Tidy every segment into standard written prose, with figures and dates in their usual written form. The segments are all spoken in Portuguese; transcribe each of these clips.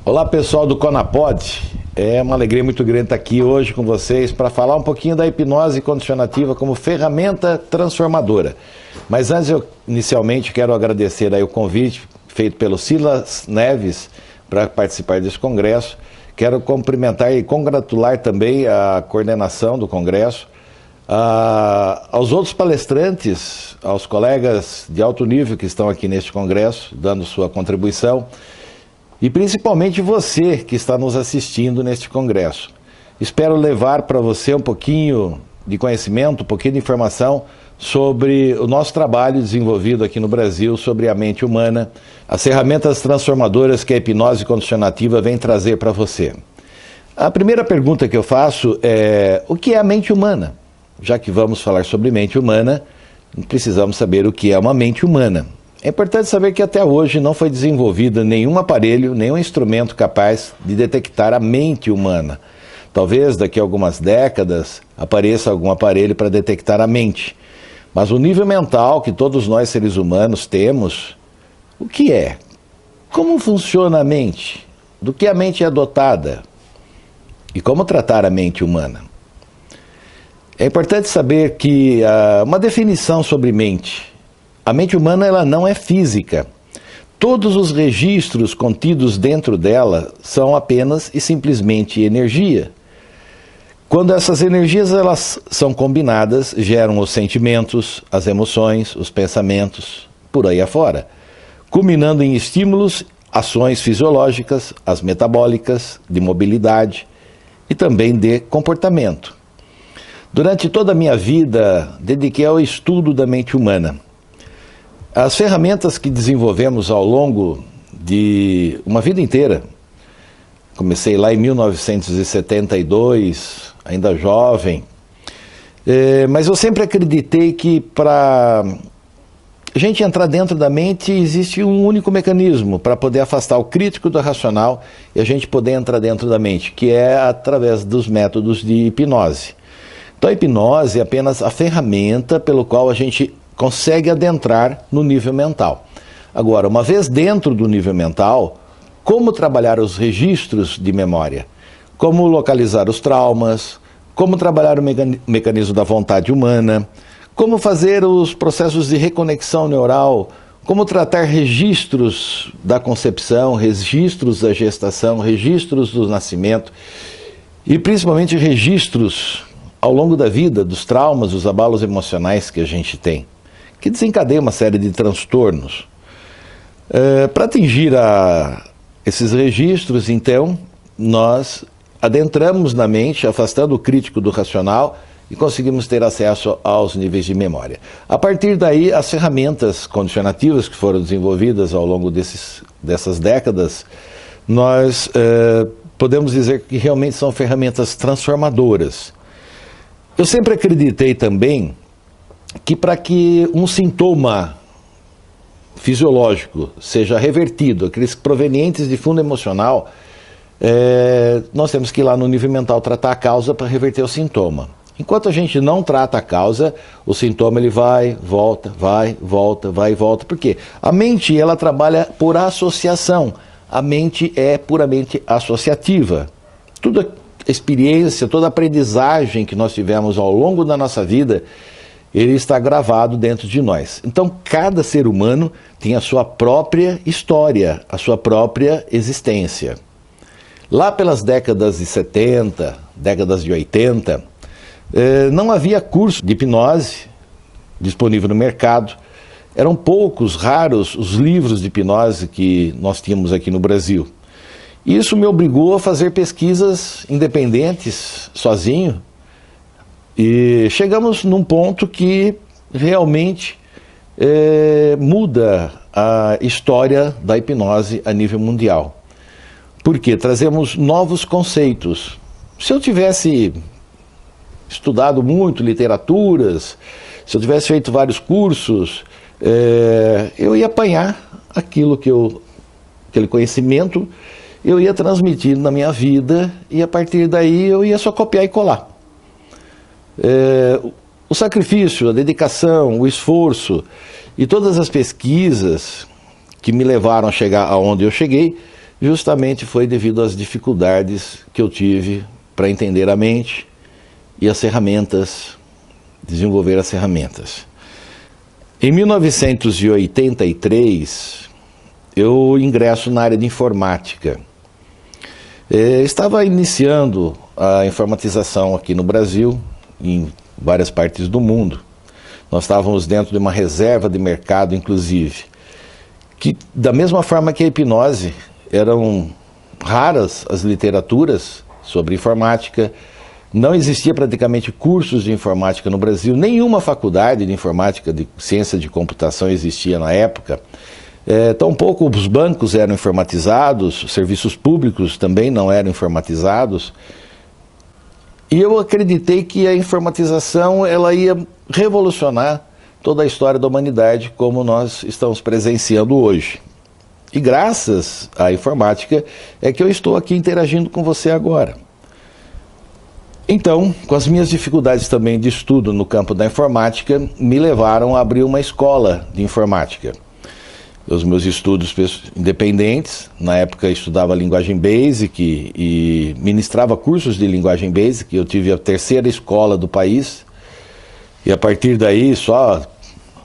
Olá pessoal do Conapod, é uma alegria muito grande estar aqui hoje com vocês para falar um pouquinho da hipnose condicionativa como ferramenta transformadora. Mas antes eu inicialmente quero agradecer aí o convite feito pelo Silas Neves para participar desse congresso. Quero cumprimentar e congratular também a coordenação do congresso, aos outros palestrantes, aos colegas de alto nível que estão aqui neste congresso, dando sua contribuição, e principalmente você que está nos assistindo neste congresso. Espero levar para você um pouquinho de conhecimento, um pouquinho de informação sobre o nosso trabalho desenvolvido aqui no Brasil sobre a mente humana, as ferramentas transformadoras que a hipnose condicionativa vem trazer para você. A primeira pergunta que eu faço é: o que é a mente humana? Já que vamos falar sobre mente humana, precisamos saber o que é uma mente humana. É importante saber que até hoje não foi desenvolvido nenhum aparelho, nenhum instrumento capaz de detectar a mente humana. Talvez daqui a algumas décadas apareça algum aparelho para detectar a mente. Mas o nível mental que todos nós seres humanos temos, o que é? Como funciona a mente? Do que a mente é dotada? E como tratar a mente humana? É importante saber que uma definição sobre mente. A mente humana ela não é física. Todos os registros contidos dentro dela são apenas e simplesmente energia. Quando essas energias elas são combinadas, geram os sentimentos, as emoções, os pensamentos, por aí afora, culminando em estímulos, ações fisiológicas, as metabólicas, de mobilidade e também de comportamento. Durante toda a minha vida, dediquei ao estudo da mente humana. As ferramentas que desenvolvemos ao longo de uma vida inteira, comecei lá em 1972, ainda jovem, mas eu sempre acreditei que para a gente entrar dentro da mente existe um único mecanismo para poder afastar o crítico do racional e a gente poder entrar dentro da mente, que é através dos métodos de hipnose. Então a hipnose é apenas a ferramenta pelo qual a gente consegue adentrar no nível mental. Agora, uma vez dentro do nível mental, como trabalhar os registros de memória? Como localizar os traumas? Como trabalhar o mecanismo da vontade humana? Como fazer os processos de reconexão neural? Como tratar registros da concepção, registros da gestação, registros do nascimento e principalmente registros ao longo da vida dos traumas, dos abalos emocionais que a gente tem, que desencadeia uma série de transtornos. Para atingir esses registros, então, nós adentramos na mente, afastando o crítico do racional e conseguimos ter acesso aos níveis de memória. A partir daí, as ferramentas condicionativas que foram desenvolvidas ao longo dessas décadas, nós podemos dizer que realmente são ferramentas transformadoras. Eu sempre acreditei também que para que um sintoma fisiológico seja revertido, aqueles provenientes de fundo emocional, nós temos que ir lá no nível mental tratar a causa para reverter o sintoma. Enquanto a gente não trata a causa, o sintoma ele vai, volta, vai, volta, vai e volta. Por quê? A mente ela trabalha por associação. A mente é puramente associativa. Toda experiência, toda aprendizagem que nós tivemos ao longo da nossa vida, ele está gravado dentro de nós. Então, cada ser humano tem a sua própria história, a sua própria existência. Lá pelas décadas de 70, décadas de 80, não havia curso de hipnose disponível no mercado. Eram poucos, raros, os livros de hipnose que nós tínhamos aqui no Brasil. Isso me obrigou a fazer pesquisas independentes, sozinho, e chegamos num ponto que realmente muda a história da hipnose a nível mundial. Porque trazemos novos conceitos. Se eu tivesse estudado muito literaturas, se eu tivesse feito vários cursos, eu ia apanhar aquele conhecimento, eu ia transmitir na minha vida e a partir daí eu ia só copiar e colar. O sacrifício, a dedicação, o esforço e todas as pesquisas que me levaram a chegar aonde eu cheguei justamente foi devido às dificuldades que eu tive para entender a mente e as ferramentas, desenvolver as ferramentas. Em 1983, eu ingresso na área de informática. Estava iniciando a informatização aqui no Brasil, em várias partes do mundo. Nós estávamos dentro de uma reserva de mercado, inclusive, que da mesma forma que a hipnose, eram raras as literaturas sobre informática, não existia praticamente cursos de informática no Brasil, nenhuma faculdade de informática, de ciência de computação existia na época. Tampouco os bancos eram informatizados, os serviços públicos também não eram informatizados. E eu acreditei que a informatização ela ia revolucionar toda a história da humanidade como nós estamos presenciando hoje. E graças à informática é que eu estou aqui interagindo com você agora. Então, com as minhas dificuldades também de estudo no campo da informática, me levaram a abrir uma escola de informática. Os meus estudos independentes, na época eu estudava linguagem Basic e ministrava cursos de linguagem Basic, eu tive a terceira escola do país, e a partir daí, só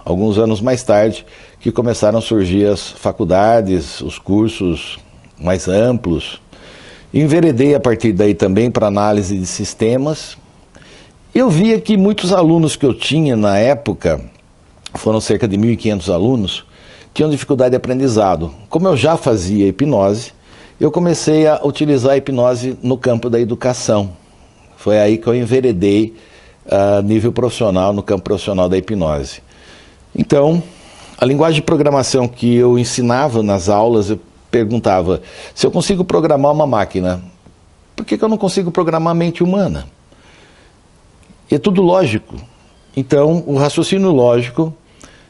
alguns anos mais tarde, que começaram a surgir as faculdades, os cursos mais amplos. Enveredei a partir daí também para análise de sistemas. Eu via que muitos alunos que eu tinha na época, foram cerca de 1.500 alunos, tinham dificuldade de aprendizado. Como eu já fazia hipnose, eu comecei a utilizar a hipnose no campo da educação. Foi aí que eu enveredei a nível profissional, no campo profissional da hipnose. Então, a linguagem de programação que eu ensinava nas aulas, eu perguntava, se eu consigo programar uma máquina, por que eu não consigo programar a mente humana? E é tudo lógico. Então, o raciocínio lógico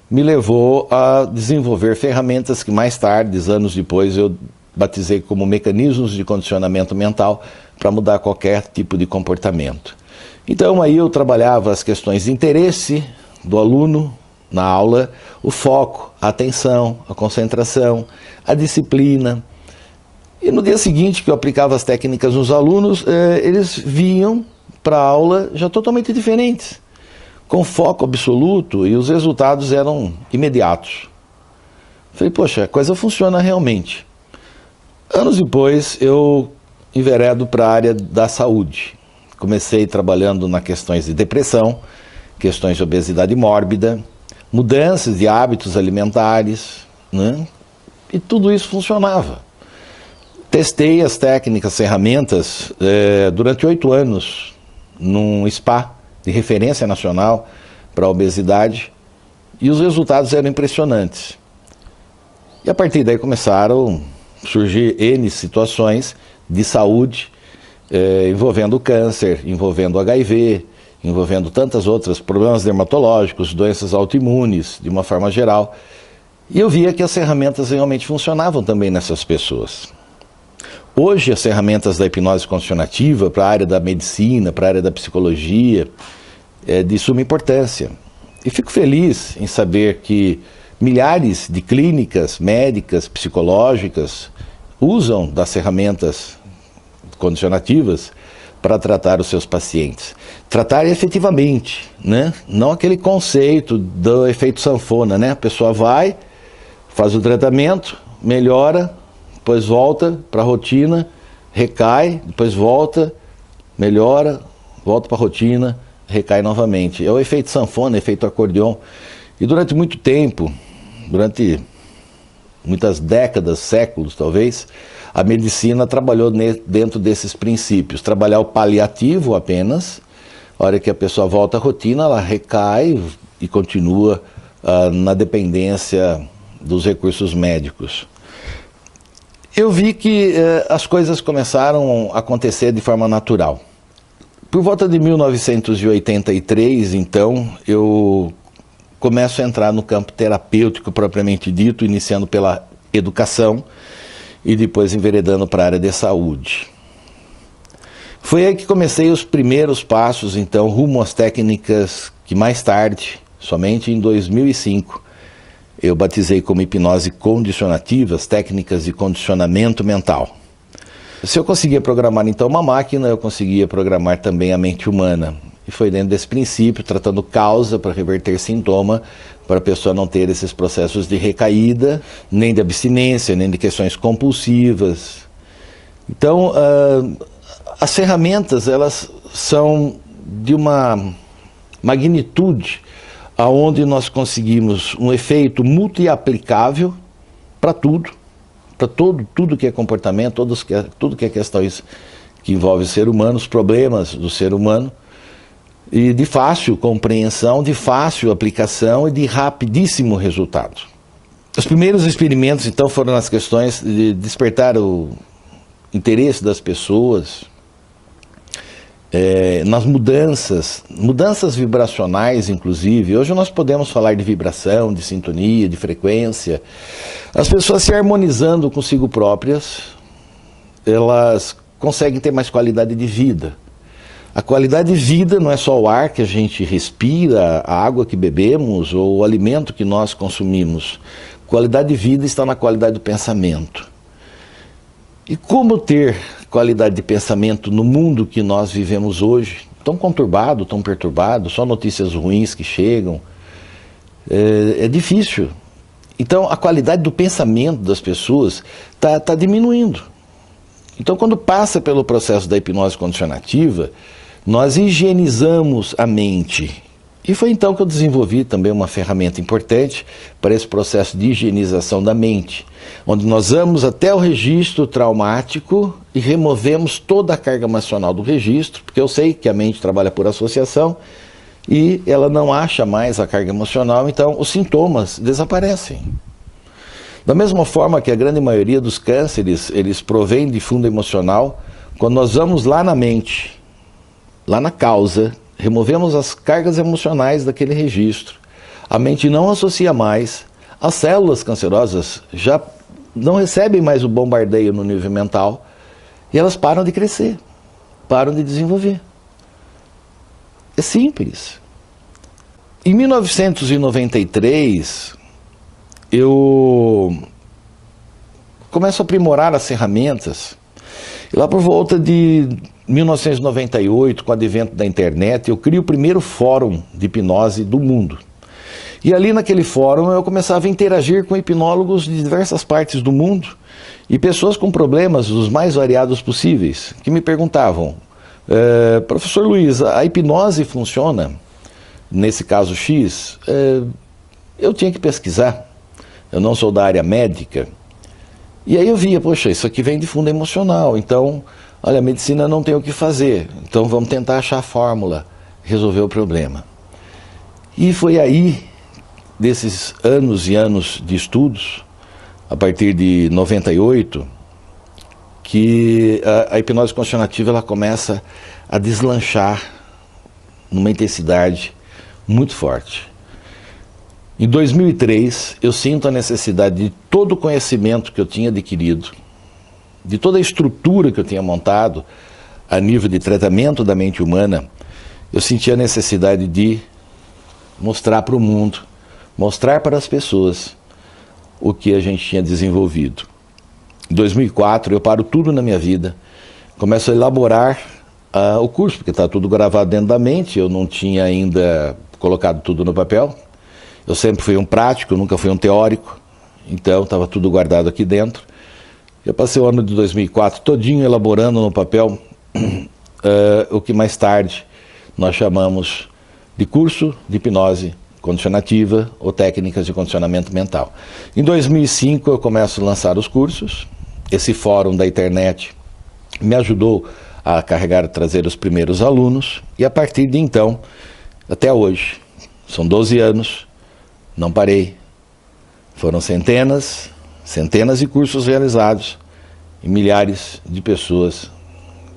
me levou a desenvolver ferramentas que mais tarde, anos depois, eu batizei como mecanismos de condicionamento mental para mudar qualquer tipo de comportamento. Então, aí eu trabalhava as questões de interesse do aluno na aula, o foco, a atenção, a concentração, a disciplina. E no dia seguinte que eu aplicava as técnicas nos alunos, eles vinham para a aula já totalmente diferentes, com foco absoluto, e os resultados eram imediatos. Falei, poxa, a coisa funciona realmente. Anos depois, eu enveredo para a área da saúde. Comecei trabalhando nas questões de depressão, questões de obesidade mórbida, mudanças de hábitos alimentares, né? E tudo isso funcionava. Testei as técnicas, ferramentas, durante 8 anos, num spa de referência nacional para a obesidade, e os resultados eram impressionantes. E a partir daí começaram a surgir N situações de saúde, envolvendo câncer, envolvendo HIV, envolvendo tantas outras, problemas dermatológicos, doenças autoimunes, de uma forma geral. E eu via que as ferramentas realmente funcionavam também nessas pessoas. Hoje, as ferramentas da hipnose condicionativa para a área da medicina, para a área da psicologia, é de suma importância. E fico feliz em saber que milhares de clínicas médicas, psicológicas, usam das ferramentas condicionativas para tratar os seus pacientes. Tratar efetivamente, né? Não aquele conceito do efeito sanfona, né? A pessoa vai, faz o tratamento, melhora, depois volta para a rotina, recai, depois volta, melhora, volta para a rotina, recai novamente. É o efeito sanfona, efeito acordeon. E durante muito tempo, durante muitas décadas, séculos talvez, a medicina trabalhou dentro desses princípios. Trabalhar o paliativo apenas, a hora que a pessoa volta à rotina, ela recai e continua na dependência dos recursos médicos. Eu vi que as coisas começaram a acontecer de forma natural. Por volta de 1983, então, eu começo a entrar no campo terapêutico propriamente dito, iniciando pela educação e depois enveredando para a área de saúde. Foi aí que comecei os primeiros passos, então, rumo às técnicas que mais tarde, somente em 2005, eu batizei como hipnose condicionativa, as técnicas de condicionamento mental. Se eu conseguia programar então uma máquina, eu conseguia programar também a mente humana. E foi dentro desse princípio, tratando causa para reverter sintoma, para a pessoa não ter esses processos de recaída, nem de abstinência, nem de questões compulsivas. Então, as ferramentas, elas são de uma magnitude aonde nós conseguimos um efeito multi-aplicável para tudo, para tudo que é comportamento, tudo que é questões que envolvem o ser humano, os problemas do ser humano, e de fácil compreensão, de fácil aplicação e de rapidíssimo resultado. Os primeiros experimentos, então, foram nas questões de despertar o interesse das pessoas, nas mudanças vibracionais, inclusive. Hoje nós podemos falar de vibração, de sintonia, de frequência. As pessoas se harmonizando consigo próprias, elas conseguem ter mais qualidade de vida. A qualidade de vida não é só o ar que a gente respira, a água que bebemos ou o alimento que nós consumimos. Qualidade de vida está na qualidade do pensamento. E como ter qualidade de pensamento no mundo que nós vivemos hoje, tão conturbado, tão perturbado, só notícias ruins que chegam, é difícil. Então a qualidade do pensamento das pessoas está diminuindo. Então quando passa pelo processo da hipnose condicionativa, nós higienizamos a mente. E foi então que eu desenvolvi também uma ferramenta importante para esse processo de higienização da mente, onde nós vamos até o registro traumático e removemos toda a carga emocional do registro, porque eu sei que a mente trabalha por associação e ela não acha mais a carga emocional, então os sintomas desaparecem. Da mesma forma que a grande maioria dos cânceres, eles provêm de fundo emocional, quando nós vamos lá na mente, lá na causa, removemos as cargas emocionais daquele registro, a mente não associa mais, as células cancerosas já não recebem mais o bombardeio no nível mental e elas param de crescer, param de desenvolver. É simples. Em 1993, eu começo a aprimorar as ferramentas. E lá por volta de 1998, com o advento da internet, eu crio o primeiro fórum de hipnose do mundo. E ali naquele fórum eu começava a interagir com hipnólogos de diversas partes do mundo e pessoas com problemas os mais variados possíveis, que me perguntavam, professor Luiz, a hipnose funciona nesse caso X? Eu tinha que pesquisar, eu não sou da área médica. E aí eu via, poxa, isso aqui vem de fundo emocional, então, olha, a medicina não tem o que fazer, então vamos tentar achar a fórmula, resolver o problema. E foi aí, desses anos e anos de estudos, a partir de 98, que a hipnose condicionativa ela começa a deslanchar numa intensidade muito forte. Em 2003, eu sinto a necessidade de todo o conhecimento que eu tinha adquirido, de toda a estrutura que eu tinha montado a nível de tratamento da mente humana, eu senti a necessidade de mostrar para o mundo, mostrar para as pessoas o que a gente tinha desenvolvido. Em 2004, eu paro tudo na minha vida, começo a elaborar o curso, porque está tudo gravado dentro da mente, eu não tinha ainda colocado tudo no papel. Eu sempre fui um prático, nunca fui um teórico, então estava tudo guardado aqui dentro. Eu passei o ano de 2004 todinho elaborando no papel o que mais tarde nós chamamos de curso de hipnose condicionativa ou técnicas de condicionamento mental. Em 2005 eu começo a lançar os cursos, esse fórum da internet me ajudou a carregar, trazer os primeiros alunos e a partir de então, até hoje, são 12 anos, não parei, foram centenas de cursos realizados e milhares de pessoas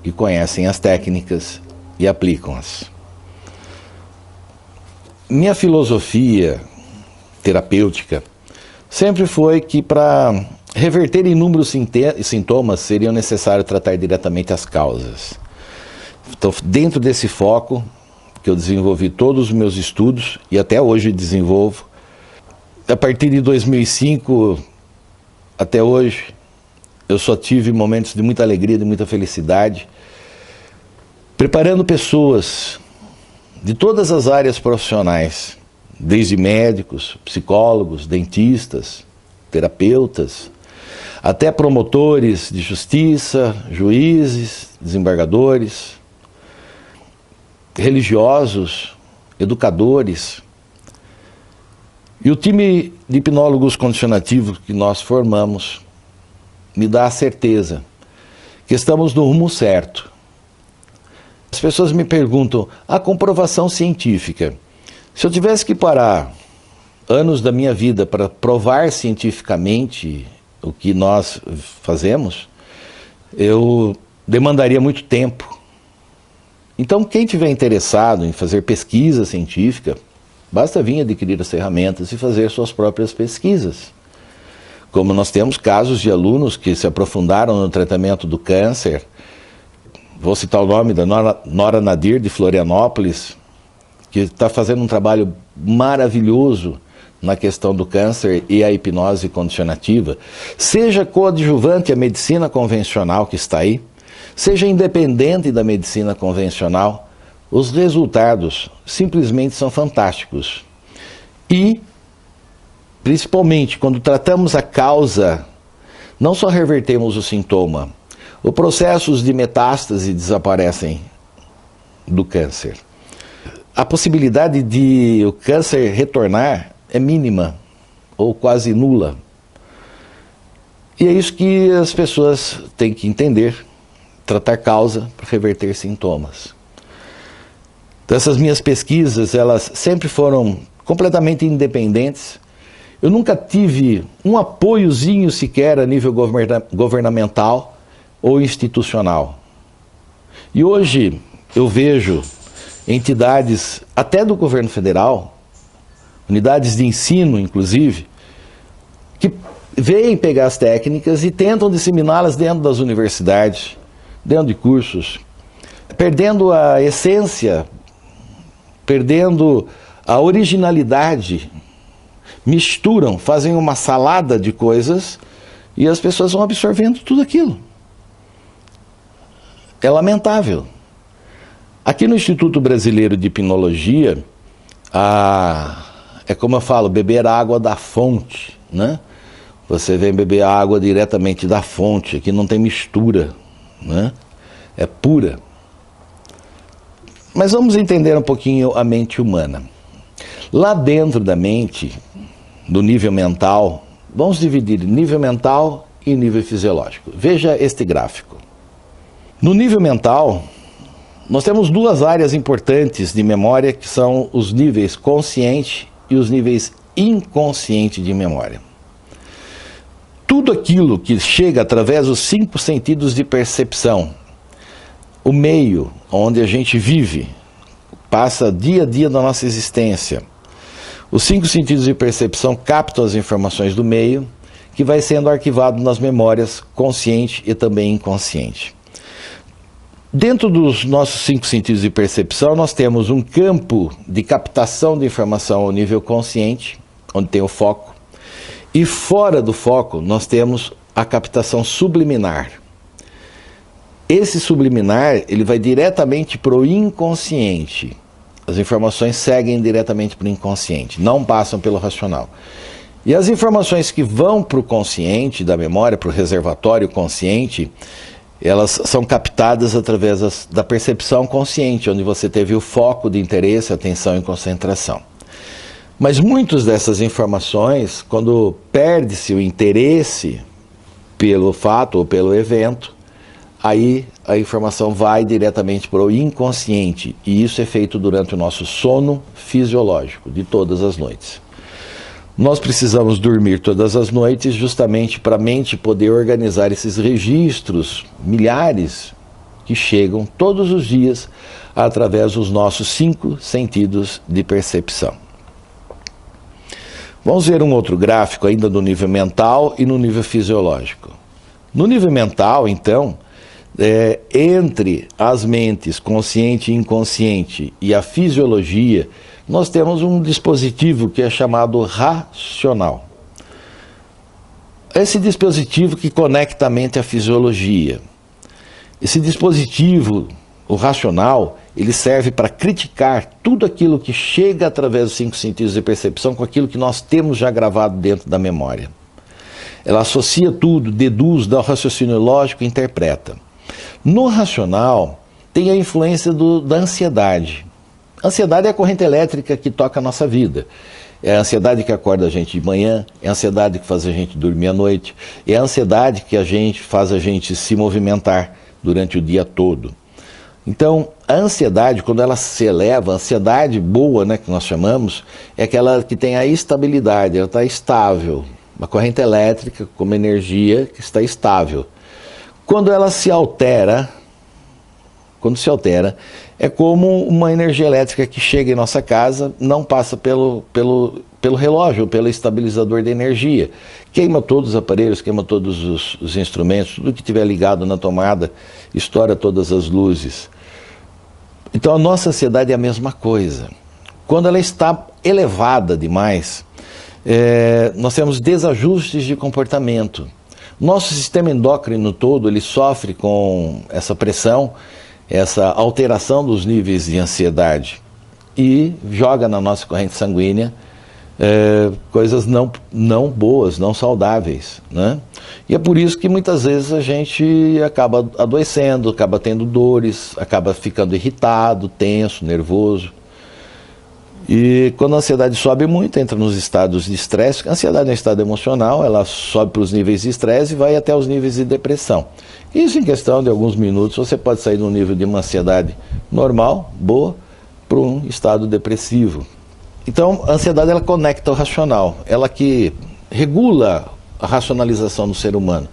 que conhecem as técnicas e aplicam-as. Minha filosofia terapêutica sempre foi que para reverter inúmeros sintomas seriam necessário tratar diretamente as causas. Então, dentro desse foco que eu desenvolvi todos os meus estudos e até hoje desenvolvo, a partir de 2005 até hoje, eu só tive momentos de muita alegria, de muita felicidade, preparando pessoas de todas as áreas profissionais, desde médicos, psicólogos, dentistas, terapeutas, até promotores de justiça, juízes, desembargadores, religiosos, educadores. E o time de hipnólogos condicionativos que nós formamos me dá a certeza que estamos no rumo certo. As pessoas me perguntam, a comprovação científica. Se eu tivesse que parar anos da minha vida para provar cientificamente o que nós fazemos, eu demandaria muito tempo. Então, quem tiver interessado em fazer pesquisa científica, basta vir adquirir as ferramentas e fazer suas próprias pesquisas. Como nós temos casos de alunos que se aprofundaram no tratamento do câncer, vou citar o nome da Nora Nadir, de Florianópolis, que está fazendo um trabalho maravilhoso na questão do câncer e a hipnose condicionativa, seja coadjuvante à medicina convencional que está aí, seja independente da medicina convencional, os resultados simplesmente são fantásticos. E, principalmente, quando tratamos a causa, não só revertemos o sintoma, os processos de metástase desaparecem do câncer. A possibilidade de o câncer retornar é mínima ou quase nula. E é isso que as pessoas têm que entender, tratar causa para reverter sintomas. Então, essas minhas pesquisas, elas sempre foram completamente independentes. Eu nunca tive um apoiozinho sequer a nível governamental ou institucional. E hoje eu vejo entidades, até do governo federal, unidades de ensino, inclusive, que vêm pegar as técnicas e tentam disseminá-las dentro das universidades, dentro de cursos, perdendo a essência, perdendo a originalidade, misturam, fazem uma salada de coisas e as pessoas vão absorvendo tudo aquilo. É lamentável. Aqui no Instituto Brasileiro de Hipnologia, é como eu falo, beber água da fonte, né? Você vem beber água diretamente da fonte, aqui não tem mistura, né? É pura. Mas vamos entender um pouquinho a mente humana. Lá dentro da mente, do nível mental, vamos dividir nível mental e nível fisiológico. Veja este gráfico. No nível mental, nós temos duas áreas importantes de memória, que são os níveis consciente e os níveis inconsciente de memória. Tudo aquilo que chega através dos 5 sentidos de percepção, o meio onde a gente vive, passa dia a dia da nossa existência. Os 5 sentidos de percepção captam as informações do meio, que vai sendo arquivado nas memórias consciente e também inconsciente. Dentro dos nossos 5 sentidos de percepção, nós temos um campo de captação de informação ao nível consciente, onde tem o foco, e fora do foco nós temos a captação subliminar. Esse subliminar, ele vai diretamente para o inconsciente. As informações seguem diretamente para o inconsciente, não passam pelo racional. E as informações que vão para o consciente da memória, para o reservatório consciente, elas são captadas através da percepção consciente, onde você teve o foco de interesse, atenção e concentração. Mas muitas dessas informações, quando perde-se o interesse pelo fato ou pelo evento, aí a informação vai diretamente para o inconsciente, e isso é feito durante o nosso sono fisiológico, de todas as noites. Nós precisamos dormir todas as noites justamente para a mente poder organizar esses registros, milhares, que chegam todos os dias através dos nossos 5 sentidos de percepção. Vamos ver um outro gráfico ainda do nível mental e no nível fisiológico. No nível mental, então, entre as mentes consciente e inconsciente e a fisiologia, nós temos um dispositivo que é chamado racional. Esse dispositivo que conecta a mente à fisiologia. Esse dispositivo, o racional, ele serve para criticar tudo aquilo que chega através dos 5 sentidos de percepção com aquilo que nós temos já gravado dentro da memória. Ela associa tudo, deduz, dá o raciocínio lógico e interpreta. No racional, tem a influência da ansiedade. A ansiedade é a corrente elétrica que toca a nossa vida. É a ansiedade que acorda a gente de manhã, é a ansiedade que faz a gente dormir à noite, é a ansiedade que faz a gente se movimentar durante o dia todo. Então, a ansiedade, quando ela se eleva, a ansiedade boa, né, que nós chamamos, é aquela que tem a estabilidade, ela está estável. Uma corrente elétrica com uma energia que está estável. Quando ela se altera, é como uma energia elétrica que chega em nossa casa, não passa pelo relógio, pelo estabilizador de energia. Queima todos os aparelhos, queima todos os instrumentos, tudo que estiver ligado na tomada, estoura todas as luzes. Então a nossa ansiedade é a mesma coisa. Quando ela está elevada demais, nós temos desajustes de comportamento. Nosso sistema endócrino todo, ele sofre com essa pressão, essa alteração dos níveis de ansiedade e joga na nossa corrente sanguínea coisas não boas, não saudáveis, né? E é por isso que muitas vezes a gente acaba adoecendo, acaba tendo dores, acaba ficando irritado, tenso, nervoso. E quando a ansiedade sobe muito, entra nos estados de estresse. A ansiedade é um estado emocional, ela sobe para os níveis de estresse e vai até os níveis de depressão. Isso em questão de alguns minutos, você pode sair de um nível de uma ansiedade normal, boa, para um estado depressivo. Então, a ansiedade, ela conecta o racional, ela que regula a racionalização do ser humano.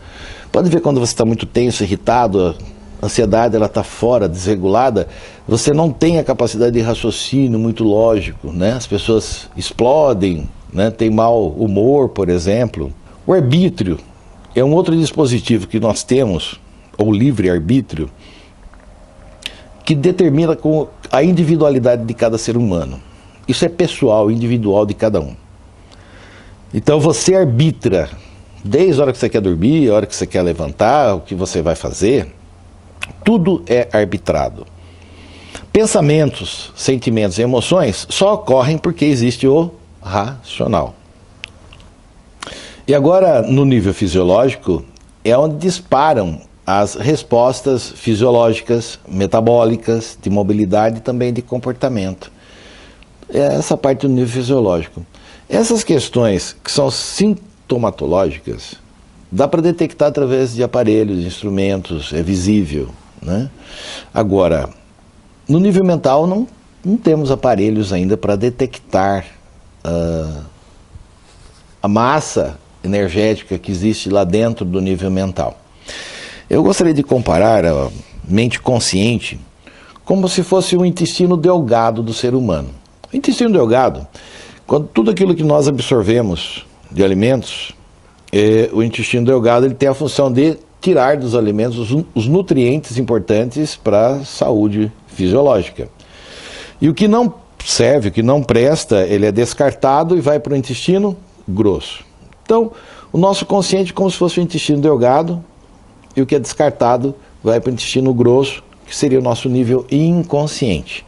Pode ver quando você está muito tenso, irritado, a ansiedade ela está fora, desregulada, você não tem a capacidade de raciocínio muito lógico, né? As pessoas explodem, né? Tem mau humor, por exemplo. O arbítrio é um outro dispositivo que nós temos, ou livre-arbítrio, que determina a individualidade de cada ser humano. Isso é pessoal, individual de cada um. Então você arbitra, desde a hora que você quer dormir, a hora que você quer levantar, o que você vai fazer, tudo é arbitrado. Pensamentos, sentimentos e emoções só ocorrem porque existe o racional. E agora, no nível fisiológico, é onde disparam as respostas fisiológicas, metabólicas, de mobilidade e também de comportamento. É essa parte do nível fisiológico. Essas questões que são sintomatológicas, dá para detectar através de aparelhos, instrumentos, é visível, né? Agora, no nível mental não temos aparelhos ainda para detectar a massa energética que existe lá dentro do nível mental. Eu gostaria de comparar a mente consciente como se fosse o intestino delgado do ser humano. O intestino delgado, quando tudo aquilo que nós absorvemos de alimentos, o intestino delgado ele tem a função de tirar dos alimentos os nutrientes importantes para a saúde fisiológica. E o que não serve, o que não presta, ele é descartado e vai para o intestino grosso. Então, o nosso consciente é como se fosse o intestino delgado, e o que é descartado vai para o intestino grosso, que seria o nosso nível inconsciente.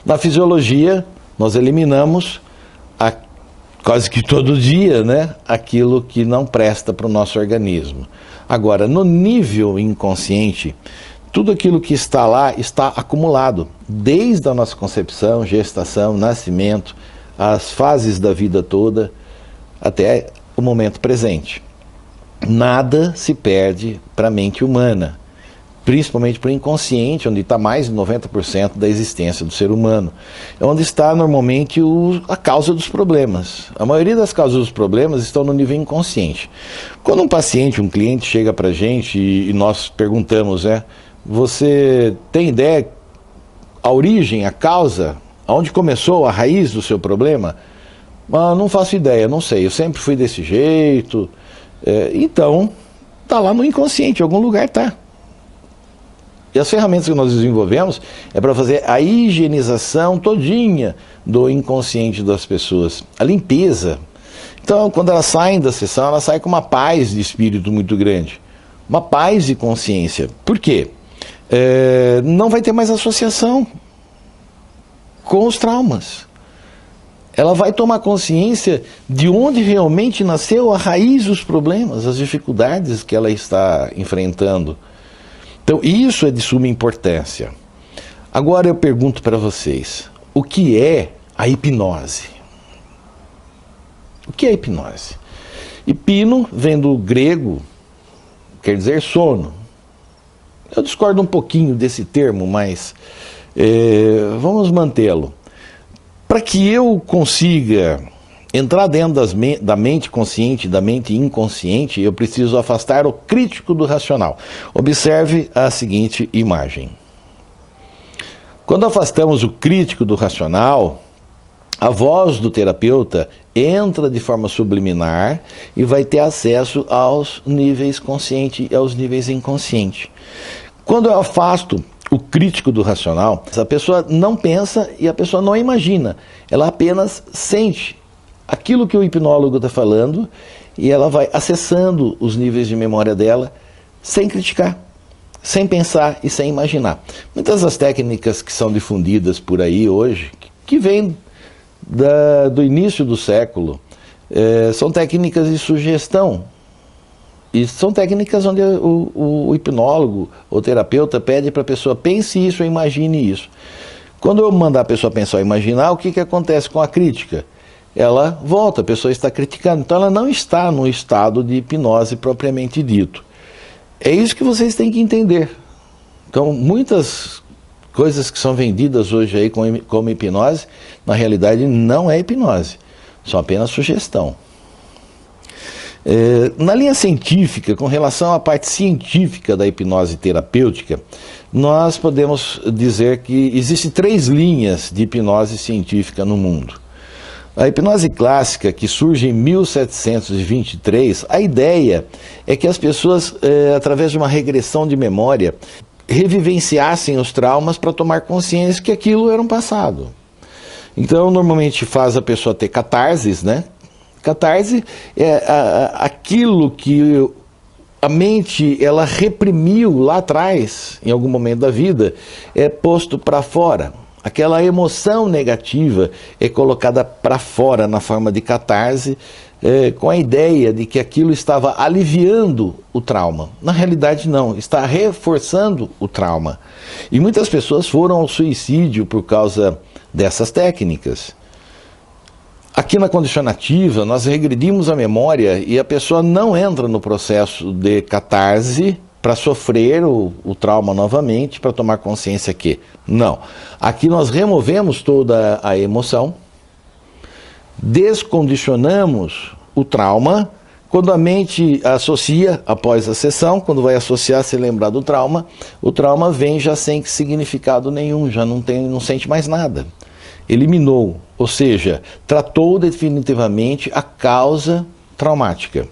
Na fisiologia, nós eliminamos quase que todo dia, né, aquilo que não presta para o nosso organismo. Agora, no nível inconsciente, tudo aquilo que está lá está acumulado, desde a nossa concepção, gestação, nascimento, as fases da vida toda, até o momento presente. Nada se perde para a mente humana, principalmente para o inconsciente, onde está mais de 90% da existência do ser humano. É onde está normalmente a causa dos problemas. A maioria das causas dos problemas estão no nível inconsciente. Quando um paciente, um cliente chega para a gente e nós perguntamos, você tem ideia a origem, a causa, aonde começou a raiz do seu problema? Não faço ideia, não sei, eu sempre fui desse jeito. Então, está lá no inconsciente, em algum lugar está. E as ferramentas que nós desenvolvemos é para fazer a higienização todinha do inconsciente das pessoas, a limpeza. Então, quando elas saem da sessão, elas saem com uma paz de espírito muito grande, uma paz de consciência. Por quê? Não vai ter mais associação com os traumas. Ela vai tomar consciência de onde realmente nasceu a raiz dos problemas, as dificuldades que ela está enfrentando. Então, isso é de suma importância. Agora eu pergunto para vocês, o que é a hipnose? O que é hipnose? Hipno vem do grego, quer dizer sono. Eu discordo um pouquinho desse termo, mas vamos mantê-lo. Para que eu consiga entrar dentro da mente consciente, da mente inconsciente, eu preciso afastar o crítico do racional. Observe a seguinte imagem. Quando afastamos o crítico do racional, a voz do terapeuta entra de forma subliminar e vai ter acesso aos níveis consciente e aos níveis inconsciente. Quando eu afasto o crítico do racional, a pessoa não pensa e a pessoa não imagina, ela apenas sente aquilo que o hipnólogo está falando e ela vai acessando os níveis de memória dela sem criticar, sem pensar e sem imaginar. Muitas das técnicas que são difundidas por aí hoje, que vêm do início do século, são técnicas de sugestão. E são técnicas onde o hipnólogo, o terapeuta, pede para a pessoa pense isso ou imagine isso. Quando eu mandar a pessoa pensar ou imaginar, o que acontece com a crítica? Ela volta, a pessoa está criticando, então ela não está no estado de hipnose propriamente dito. É isso que vocês têm que entender. Então, muitas coisas que são vendidas hoje aí como hipnose, na realidade não é hipnose, são apenas sugestão. Na linha científica, com relação à parte científica da hipnose terapêutica, nós podemos dizer que existem 3 linhas de hipnose científica no mundo. A hipnose clássica, que surge em 1723, a ideia é que as pessoas, através de uma regressão de memória, revivenciassem os traumas para tomar consciência que aquilo era um passado. Então, normalmente faz a pessoa ter catarses, né? Catarse é aquilo que a mente ela reprimiu lá atrás, em algum momento da vida, é posto para fora. Aquela emoção negativa é colocada para fora na forma de catarse, com a ideia de que aquilo estava aliviando o trauma. Na realidade não, está reforçando o trauma. E muitas pessoas foram ao suicídio por causa dessas técnicas. Aqui na condicionativa, nós regredimos a memória e a pessoa não entra no processo de catarse para sofrer o trauma novamente, para tomar consciência que não. Aqui nós removemos toda a emoção, descondicionamos o trauma. Quando a mente associa, após a sessão, quando vai associar, se lembrar do trauma, o trauma vem já sem significado nenhum, já não sente mais nada. Eliminou, ou seja, tratou definitivamente a causa traumática.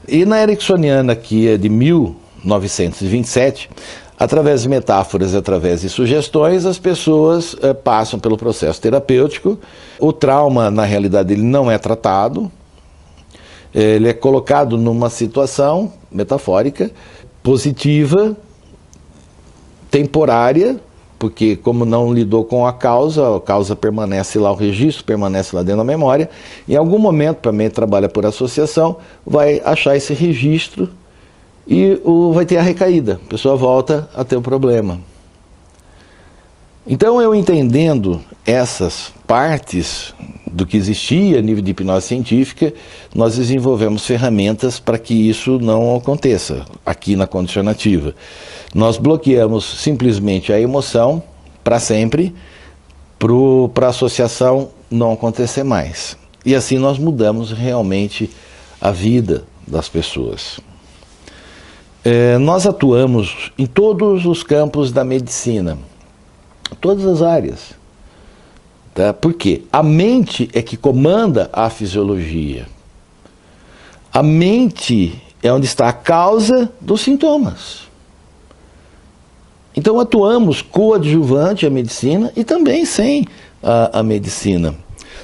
E na Ericksoniana, que é de 1927, através de metáforas, através de sugestões, as pessoas passam pelo processo terapêutico. O trauma, na realidade, ele não é tratado, ele é colocado numa situação metafórica, positiva, temporária, porque como não lidou com a causa permanece lá, o registro permanece lá dentro da memória. Em algum momento, para mim trabalha por associação, vai achar esse registro e vai ter a recaída. A pessoa volta a ter o problema. Então, eu entendendo essas partes do que existia a nível de hipnose científica, nós desenvolvemos ferramentas para que isso não aconteça aqui na condicionativa. Nós bloqueamos simplesmente a emoção para sempre, para a associação não acontecer mais. E assim nós mudamos realmente a vida das pessoas. Nós atuamos em todos os campos da medicina, todas as áreas. Tá? Por quê? A mente é que comanda a fisiologia. A mente é onde está a causa dos sintomas. Então atuamos coadjuvante à medicina e também sem a medicina.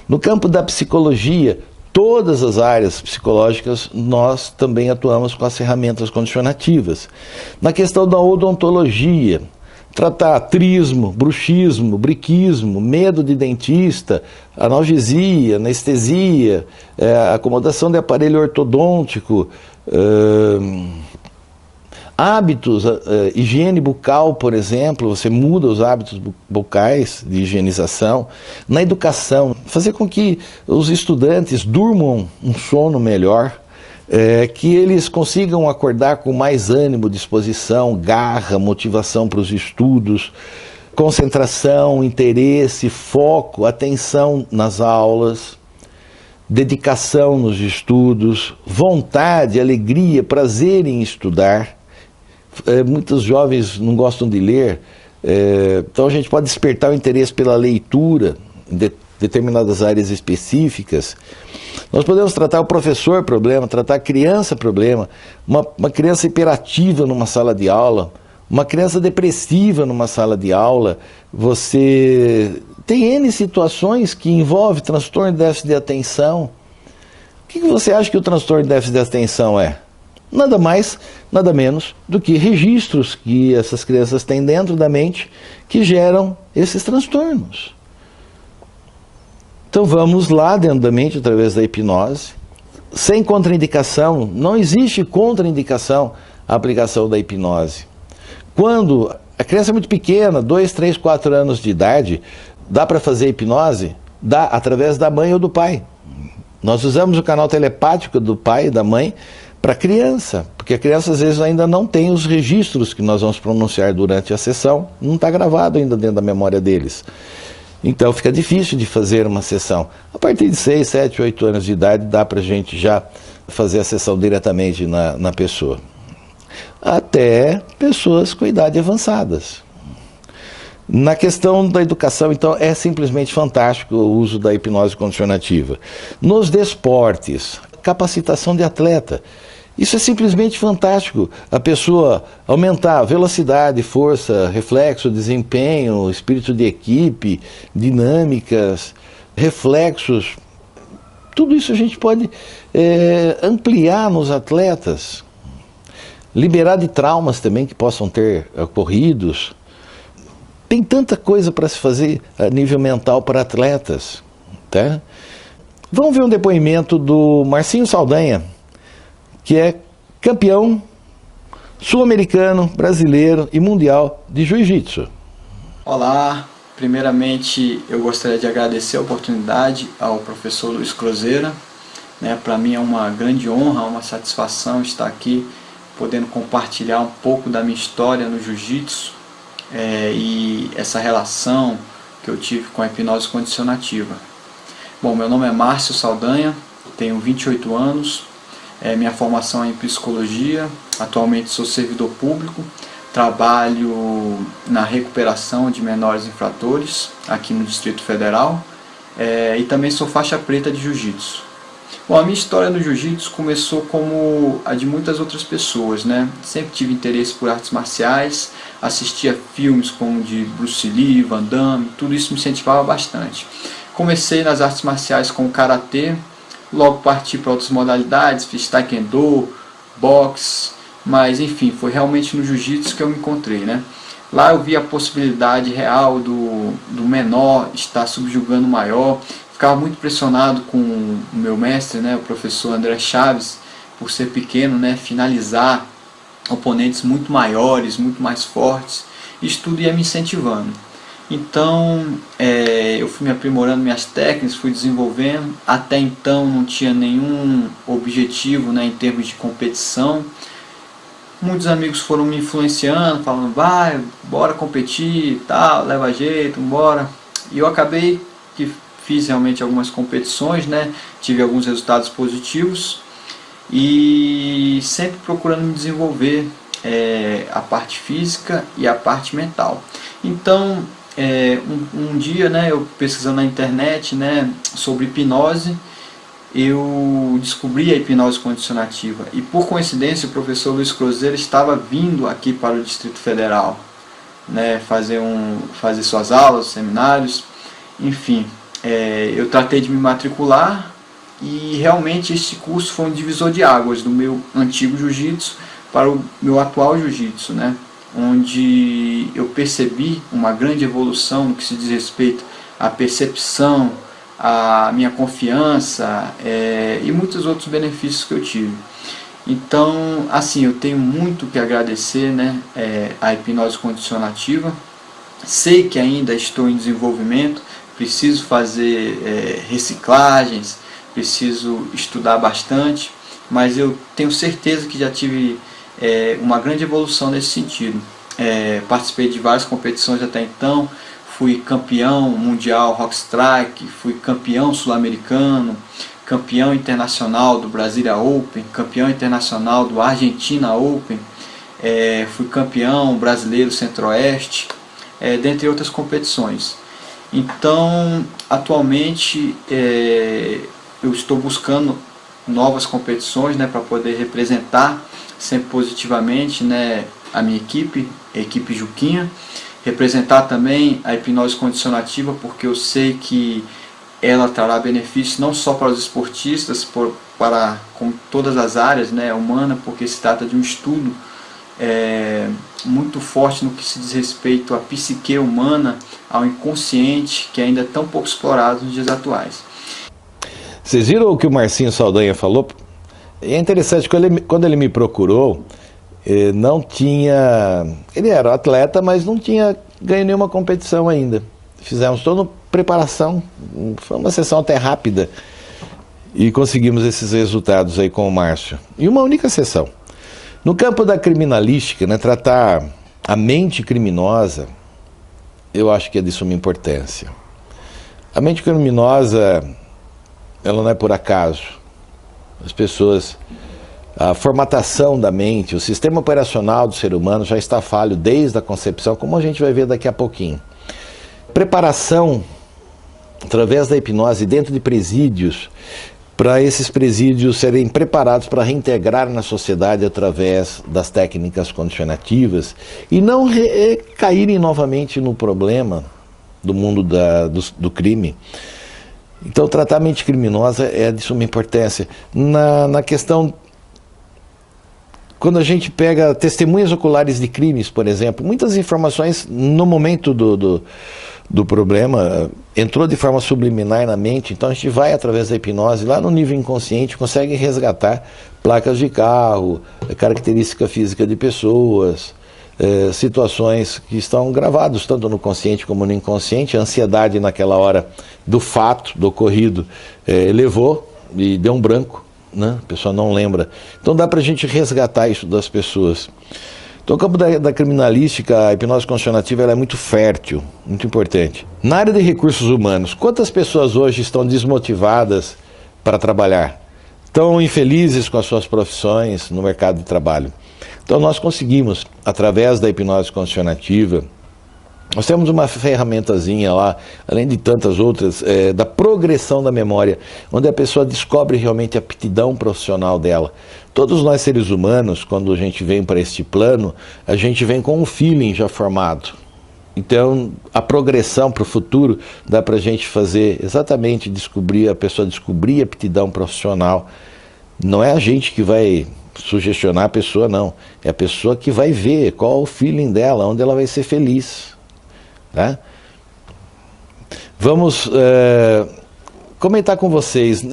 No campo da psicologia, todas as áreas psicológicas, nós também atuamos com as ferramentas condicionativas. Na questão da odontologia, tratar trismo, bruxismo, briquismo, medo de dentista, analgesia, anestesia, acomodação de aparelho ortodôntico, hábitos, higiene bucal, por exemplo, você muda os hábitos bucais de higienização. Na educação, fazer com que os estudantes durmam um sono melhor, que eles consigam acordar com mais ânimo, disposição, garra, motivação para os estudos, concentração, interesse, foco, atenção nas aulas, dedicação nos estudos, vontade, alegria, prazer em estudar. Muitos jovens não gostam de ler, então a gente pode despertar o interesse pela leitura em determinadas áreas específicas. Nós podemos tratar o professor problema, tratar a criança problema, uma criança hiperativa numa sala de aula, uma criança depressiva numa sala de aula. Você tem N situações que envolvem transtorno de déficit de atenção. O que você acha que o transtorno de déficit de atenção é? Nada mais, nada menos do que registros que essas crianças têm dentro da mente que geram esses transtornos. Então vamos lá dentro da mente através da hipnose, sem contraindicação. Não existe contraindicação à aplicação da hipnose. Quando a criança é muito pequena, 2, 3, 4 anos de idade, dá para fazer hipnose? Dá, através da mãe ou do pai. Nós usamos o canal telepático do pai e da mãe para a criança, porque a criança às vezes ainda não tem os registros que nós vamos pronunciar durante a sessão, não está gravado ainda dentro da memória deles. Então fica difícil de fazer uma sessão. A partir de 6, 7, 8 anos de idade dá para a gente já fazer a sessão diretamente na pessoa. Até pessoas com idade avançadas. Na questão da educação, então, é simplesmente fantástico o uso da hipnose condicionativa. Nos desportes, capacitação de atleta. Isso é simplesmente fantástico. A pessoa aumentar a velocidade, força, reflexo, desempenho, espírito de equipe, dinâmicas, reflexos. Tudo isso a gente pode ampliar nos atletas. Liberar de traumas também que possam ter ocorridos. Tem tanta coisa para se fazer a nível mental para atletas. Tá? Vamos ver um depoimento do Marcinho Saldanha, que é campeão sul-americano, brasileiro e mundial de jiu-jitsu. Olá, primeiramente eu gostaria de agradecer a oportunidade ao professor Luiz Cruzeira. Para mim é uma grande honra, uma satisfação estar aqui podendo compartilhar um pouco da minha história no jiu-jitsu e essa relação que eu tive com a hipnose condicionativa. Bom, meu nome é Márcio Saldanha, tenho 28 anos, minha formação é em psicologia, atualmente sou servidor público, trabalho na recuperação de menores infratores aqui no Distrito Federal e também sou faixa preta de jiu-jitsu. Bom, a minha história no jiu-jitsu começou como a de muitas outras pessoas, Sempre tive interesse por artes marciais, assistia filmes como de Bruce Lee, Van Damme, tudo isso me incentivava bastante. Comecei nas artes marciais com o karatê, logo parti para outras modalidades, fiz taekwondo, boxe, mas enfim, foi realmente no jiu-jitsu que eu me encontrei, Lá eu vi a possibilidade real do menor estar subjugando o maior. Ficava muito impressionado com o meu mestre, o professor André Chaves, por ser pequeno, finalizar oponentes muito maiores, muito mais fortes. Isso tudo ia me incentivando. Então eu fui me aprimorando minhas técnicas, fui desenvolvendo. Até então não tinha nenhum objetivo em termos de competição. Muitos amigos foram me influenciando, falando, vai, bora competir, tal, leva jeito, bora. E eu acabei que fiz realmente algumas competições, tive alguns resultados positivos e sempre procurando me desenvolver a parte física e a parte mental. Então, um dia, eu pesquisando na internet, sobre hipnose, eu descobri a hipnose condicionativa e por coincidência o professor Luiz Cruzeiro estava vindo aqui para o Distrito Federal. né, fazer suas aulas, seminários, enfim. Eu tratei de me matricular e realmente esse curso foi um divisor de águas do meu antigo jiu-jitsu para o meu atual jiu-jitsu, né, onde eu percebi uma grande evolução no que se diz respeito à percepção, à minha confiança e muitos outros benefícios que eu tive. Então, assim, eu tenho muito que agradecer, né, à hipnose condicionativa. Sei que ainda estou em desenvolvimento, preciso fazer reciclagens, preciso estudar bastante, mas eu tenho certeza que já tive uma grande evolução nesse sentido. Participei de várias competições até então, fui campeão mundial Rock Strike, fui campeão sul-americano, campeão internacional do Brasília Open, campeão internacional do Argentina Open, fui campeão brasileiro Centro-Oeste, dentre outras competições. Então, atualmente, eu estou buscando novas competições, né, para poder representar sempre positivamente, né, a minha equipe, a equipe Juquinha, representar também a hipnose condicionativa, porque eu sei que ela trará benefícios não só para os esportistas, para com todas as áreas, né, humana, porque se trata de um estudo muito forte no que se diz respeito à psique humana, ao inconsciente, que ainda é tão pouco explorado nos dias atuais. Vocês viram o que o Marcinho Saldanha falou? É interessante, quando ele me procurou, não tinha... Ele era atleta, mas não tinha ganho nenhuma competição ainda. Fizemos toda preparação, foi uma sessão até rápida, e conseguimos esses resultados aí com o Márcio. E uma única sessão. No campo da criminalística, né, tratar a mente criminosa, eu acho que é de suma importância. A mente criminosa, ela não é por acaso. As pessoas, a formatação da mente, o sistema operacional do ser humano já está falho desde a concepção, como a gente vai ver daqui a pouquinho. Preparação, através da hipnose, dentro de presídios, para esses presídios serem preparados para reintegrar na sociedade através das técnicas condicionativas e não caírem novamente no problema do mundo do crime. Então, tratar a mente criminosa é de suma importância. Na questão, quando a gente pega testemunhas oculares de crimes, por exemplo, muitas informações no momento do problema entrou de forma subliminar na mente, então a gente vai através da hipnose, lá no nível inconsciente, consegue resgatar placas de carro, característica física de pessoas, situações que estão gravadas tanto no consciente como no inconsciente. A ansiedade naquela hora do fato, do ocorrido, elevou e deu um branco, né? A pessoa não lembra. Então dá para a gente resgatar isso das pessoas. Então, o campo da criminalística, a hipnose condicionativa, ela é muito fértil, muito importante. Na área de recursos humanos, quantas pessoas hoje estão desmotivadas para trabalhar? Estão infelizes com as suas profissões no mercado de trabalho? Então, nós conseguimos, através da hipnose condicionativa, nós temos uma ferramentazinha lá, além de tantas outras, da progressão da memória, onde a pessoa descobre realmente a aptidão profissional dela. Todos nós seres humanos, quando a gente vem para este plano, a gente vem com um feeling já formado. Então, a progressão para o futuro dá para a gente fazer exatamente a pessoa descobrir a aptidão profissional. Não é a gente que vai sugestionar a pessoa, não. É a pessoa que vai ver qual o feeling dela, onde ela vai ser feliz. Tá? Vamos comentar com vocês.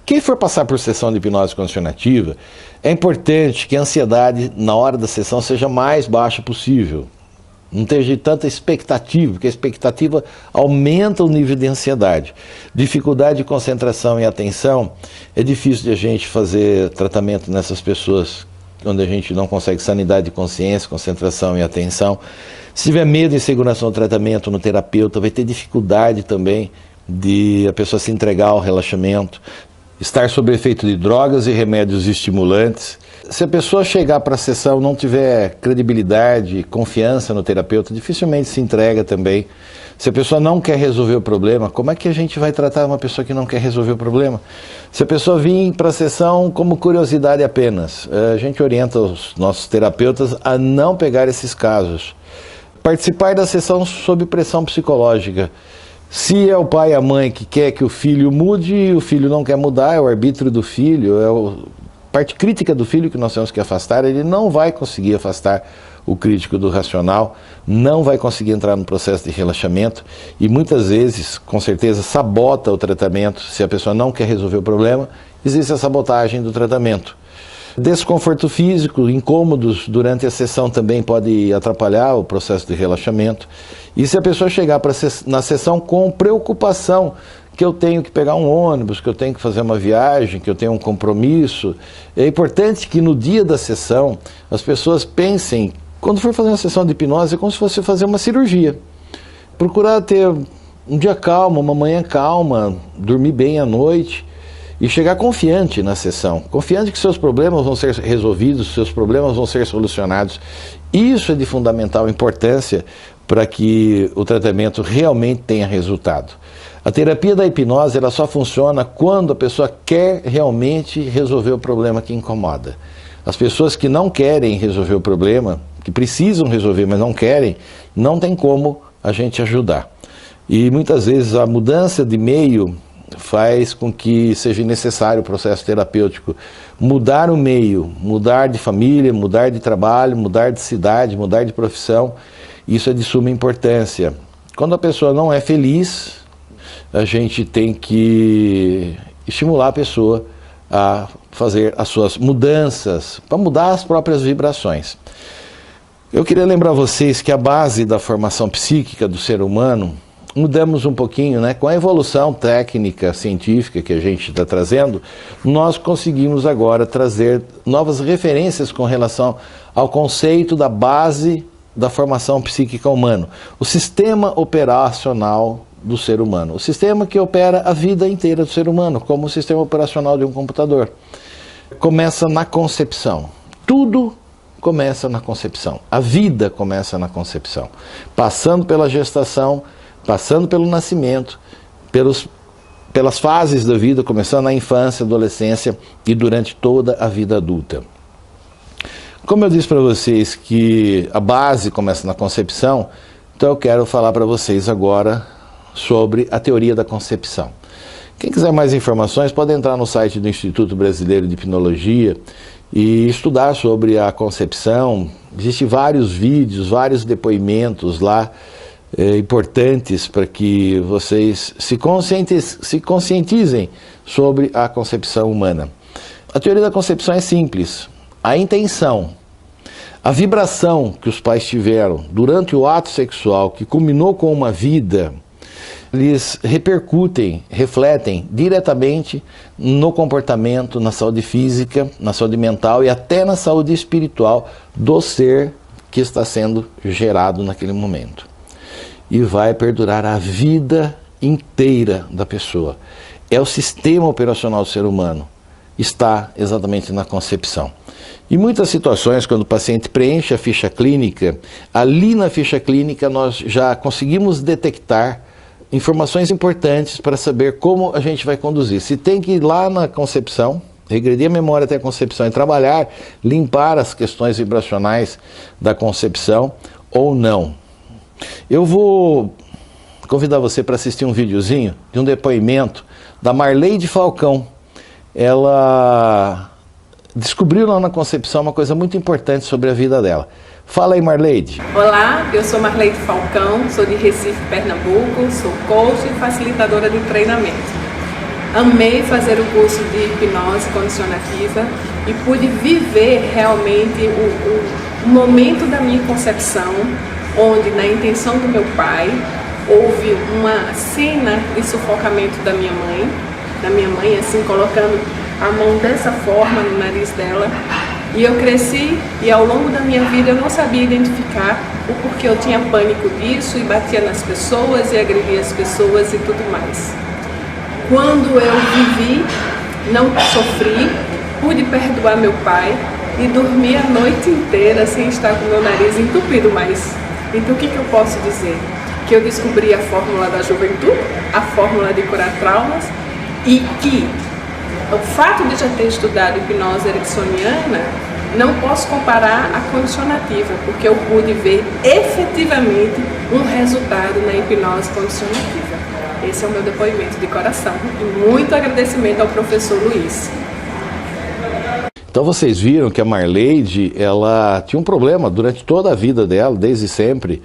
Quem for passar por sessão de hipnose condicionativa, é importante que a ansiedade na hora da sessão seja mais baixa possível. Não tenha tanta expectativa, porque a expectativa aumenta o nível de ansiedade. Dificuldade de concentração e atenção, é difícil de a gente fazer tratamento nessas pessoas, onde a gente não consegue sanidade de consciência, concentração e atenção. Se tiver medo e insegurança no tratamento, no terapeuta, vai ter dificuldade também de a pessoa se entregar ao relaxamento, estar sob efeito de drogas e remédios estimulantes. Se a pessoa chegar para a sessão não tiver credibilidade, confiança no terapeuta, dificilmente se entrega também. Se a pessoa não quer resolver o problema, como é que a gente vai tratar uma pessoa que não quer resolver o problema? Se a pessoa vir para a sessão como curiosidade apenas, a gente orienta os nossos terapeutas a não pegar esses casos. Participar da sessão sob pressão psicológica. Se é o pai e a mãe que quer que o filho mude e o filho não quer mudar, é o arbítrio do filho, é a parte crítica do filho que nós temos que afastar, ele não vai conseguir afastar o crítico do racional, não vai conseguir entrar no processo de relaxamento e muitas vezes, com certeza, sabota o tratamento. Se a pessoa não quer resolver o problema, existe a sabotagem do tratamento. Desconforto físico, incômodos durante a sessão também pode atrapalhar o processo de relaxamento. E se a pessoa chegar na sessão com preocupação, que eu tenho que pegar um ônibus, que eu tenho que fazer uma viagem, que eu tenho um compromisso, é importante que no dia da sessão as pessoas pensem, quando for fazer uma sessão de hipnose, é como se fosse fazer uma cirurgia. Procurar ter um dia calmo, uma manhã calma, dormir bem à noite e chegar confiante na sessão, confiante que seus problemas vão ser resolvidos, seus problemas vão ser solucionados. Isso é de fundamental importância para que o tratamento realmente tenha resultado. A terapia da hipnose ela só funciona quando a pessoa quer realmente resolver o problema que incomoda. As pessoas que não querem resolver o problema, que precisam resolver, mas não querem, não tem como a gente ajudar. E muitas vezes a mudança de meio faz com que seja necessário o processo terapêutico. Mudar o meio, mudar de família, mudar de trabalho, mudar de cidade, mudar de profissão, isso é de suma importância. Quando a pessoa não é feliz, a gente tem que estimular a pessoa a fazer as suas mudanças, para mudar as próprias vibrações. Eu queria lembrar vocês que a base da formação psíquica do ser humano, mudamos um pouquinho, né? Com a evolução técnica, científica que a gente está trazendo, nós conseguimos agora trazer novas referências com relação ao conceito da base da formação psíquica humana, o sistema operacional do ser humano, o sistema que opera a vida inteira do ser humano, como o sistema operacional de um computador. Começa na concepção. Tudo começa na concepção. A vida começa na concepção. Passando pela gestação, passando pelo nascimento, pelas fases da vida, começando na infância, adolescência e durante toda a vida adulta. Como eu disse para vocês que a base começa na concepção, então eu quero falar para vocês agora sobre a teoria da concepção. Quem quiser mais informações pode entrar no site do Instituto Brasileiro de Hipnologia e estudar sobre a concepção. Existem vários vídeos, vários depoimentos lá importantes para que vocês se conscientizem sobre a concepção humana. A teoria da concepção é simples. A intenção, a vibração que os pais tiveram durante o ato sexual, que culminou com uma vida, eles repercutem, refletem diretamente no comportamento, na saúde física, na saúde mental e até na saúde espiritual do ser que está sendo gerado naquele momento. E vai perdurar a vida inteira da pessoa. É o sistema operacional do ser humano. Está exatamente na concepção. Em muitas situações, quando o paciente preenche a ficha clínica, ali na ficha clínica nós já conseguimos detectar informações importantes para saber como a gente vai conduzir. Se tem que ir lá na concepção, regredir a memória até a concepção e trabalhar, limpar as questões vibracionais da concepção ou não. Eu vou convidar você para assistir um videozinho de um depoimento da Marleide Falcão. Ela descobriu lá na concepção uma coisa muito importante sobre a vida dela. Fala aí, Marleide. Olá, eu sou Marleide Falcão, sou de Recife, Pernambuco, sou coach e facilitadora de treinamento. Amei fazer o curso de hipnose condicionativa e pude viver realmente o momento da minha concepção, onde na intenção do meu pai houve uma cena de sufocamento da minha mãe assim colocando a mão dessa forma no nariz dela. E eu cresci e ao longo da minha vida eu não sabia identificar o porquê eu tinha pânico disso e batia nas pessoas e agredia as pessoas e tudo mais. Quando eu vivi, não sofri, pude perdoar meu pai e dormi a noite inteira sem estar com meu nariz entupido mais. Então o que eu posso dizer? Que eu descobri a fórmula da juventude, a fórmula de curar traumas e que o fato de já ter estudado hipnose ericksoniana Não posso comparar a condicionativa, porque eu pude ver efetivamente um resultado na hipnose condicionativa. Esse é o meu depoimento de coração e muito agradecimento ao professor Luiz. Então vocês viram que a Marleide, ela tinha um problema durante toda a vida dela, desde sempre,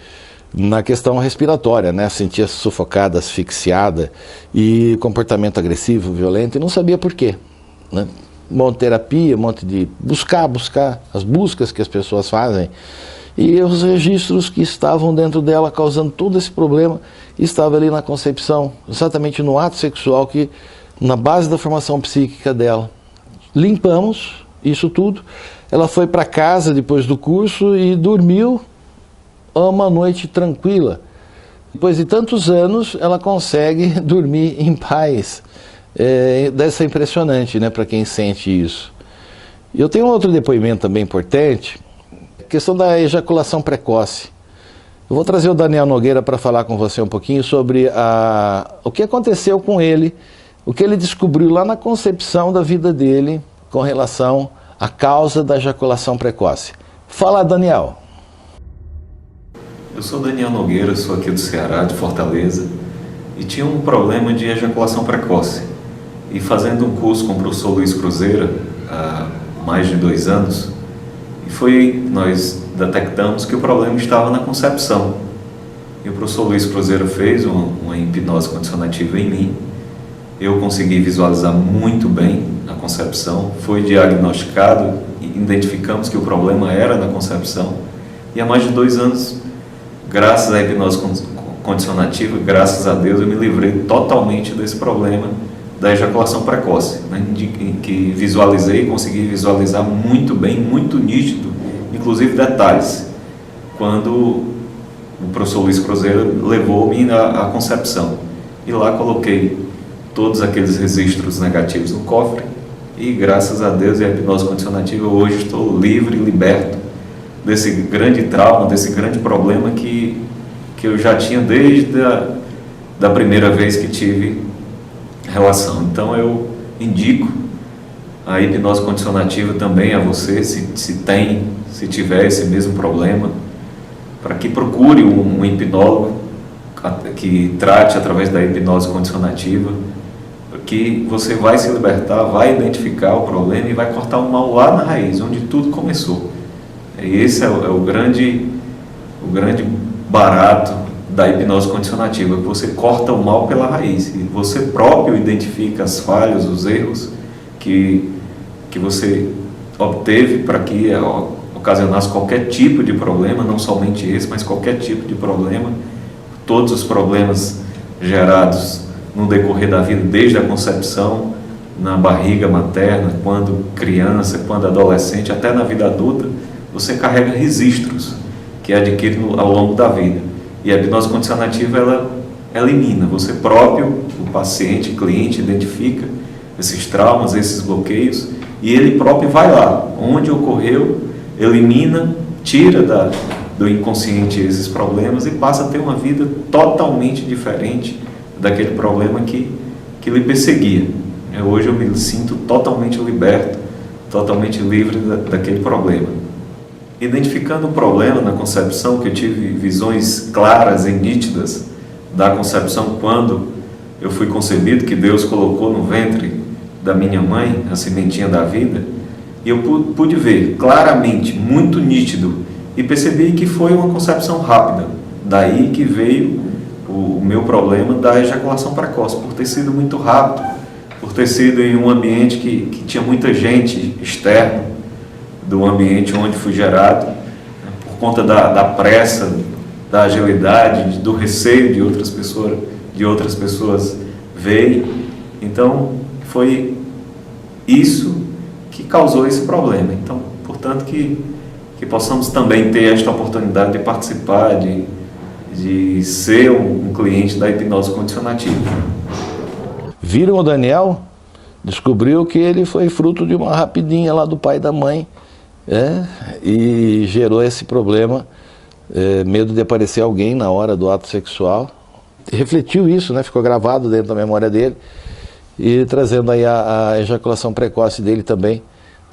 na questão respiratória, né? Sentia-se sufocada, asfixiada e comportamento agressivo, violento, e não sabia por quê, né? Um monte de terapia, um monte de buscar, as buscas que as pessoas fazem, e os registros que estavam dentro dela causando todo esse problema, estavam ali na concepção, exatamente no ato sexual, que na base da formação psíquica dela. Limpamos isso tudo, ela foi para casa depois do curso e dormiu uma noite tranquila. Depois de tantos anos, ela consegue dormir em paz. Deve ser impressionante, né, para quem sente isso. E eu tenho um outro depoimento também importante, a questão da ejaculação precoce. Eu vou trazer o Daniel Nogueira para falar com você um pouquinho sobre o que aconteceu com ele, o que ele descobriu lá na concepção da vida dele com relação à causa da ejaculação precoce. Fala, Daniel. Eu sou Daniel Nogueira, sou aqui do Ceará, de Fortaleza, e tinha um problema de ejaculação precoce. E fazendo um curso com o professor Luiz Cruzeira, há mais de 2 anos, nós detectamos que o problema estava na concepção. E o professor Luiz Cruzeira fez uma hipnose condicionativa em mim. Eu consegui visualizar muito bem a concepção, foi diagnosticado e identificamos que o problema era na concepção. E há mais de 2 anos, graças à hipnose condicionativa, graças a Deus, eu me livrei totalmente desse problema da ejaculação precoce, né, que visualizei, consegui visualizar muito bem, muito nítido, inclusive detalhes, quando o professor Luiz Cruzeiro levou-me à concepção. E lá coloquei todos aqueles registros negativos no cofre e, graças a Deus e à hipnose condicionativa, hoje estou livre e liberto desse grande trauma, desse grande problema que eu já tinha desde da primeira vez que tive relação. Então eu indico a hipnose condicionativa também a você, se tiver esse mesmo problema, para que procure um hipnólogo que trate através da hipnose condicionativa, que você vai se libertar, vai identificar o problema e vai cortar o mal lá na raiz, onde tudo começou. E esse é o grande barato da hipnose condicionativa, que você corta o mal pela raiz e você próprio identifica as falhas, os erros que você obteve para que ocasionasse qualquer tipo de problema, não somente esse, mas qualquer tipo de problema, todos os problemas gerados no decorrer da vida, desde a concepção, na barriga materna, quando criança, quando adolescente, até na vida adulta, você carrega registros que adquire ao longo da vida. E a hipnose condicionativa, ela elimina, você próprio, o paciente, cliente, identifica esses traumas, esses bloqueios, e ele próprio vai lá, onde ocorreu, elimina, tira do inconsciente esses problemas e passa a ter uma vida totalmente diferente daquele problema que lhe perseguia. Hoje eu me sinto totalmente liberto, totalmente livre daquele problema. Identificando o problema na concepção, que eu tive visões claras e nítidas da concepção quando eu fui concebido, que Deus colocou no ventre da minha mãe, a sementinha da vida, e eu pude ver claramente, muito nítido, e percebi que foi uma concepção rápida. Daí que veio o meu problema da ejaculação precoce, por ter sido muito rápido, por ter sido em um ambiente que tinha muita gente externa do ambiente onde fui gerado, né, por conta da pressa, da agilidade, do receio de outras pessoas verem. Então foi isso que causou esse problema. Então, portanto, que possamos também ter esta oportunidade de participar, de ser um cliente da hipnose condicionativa. Viram o Daniel? Descobriu que ele foi fruto de uma rapidinha lá do pai e da mãe, e gerou esse problema, medo de aparecer alguém na hora do ato sexual. Refletiu isso, né? Ficou gravado dentro da memória dele, e trazendo aí a ejaculação precoce dele também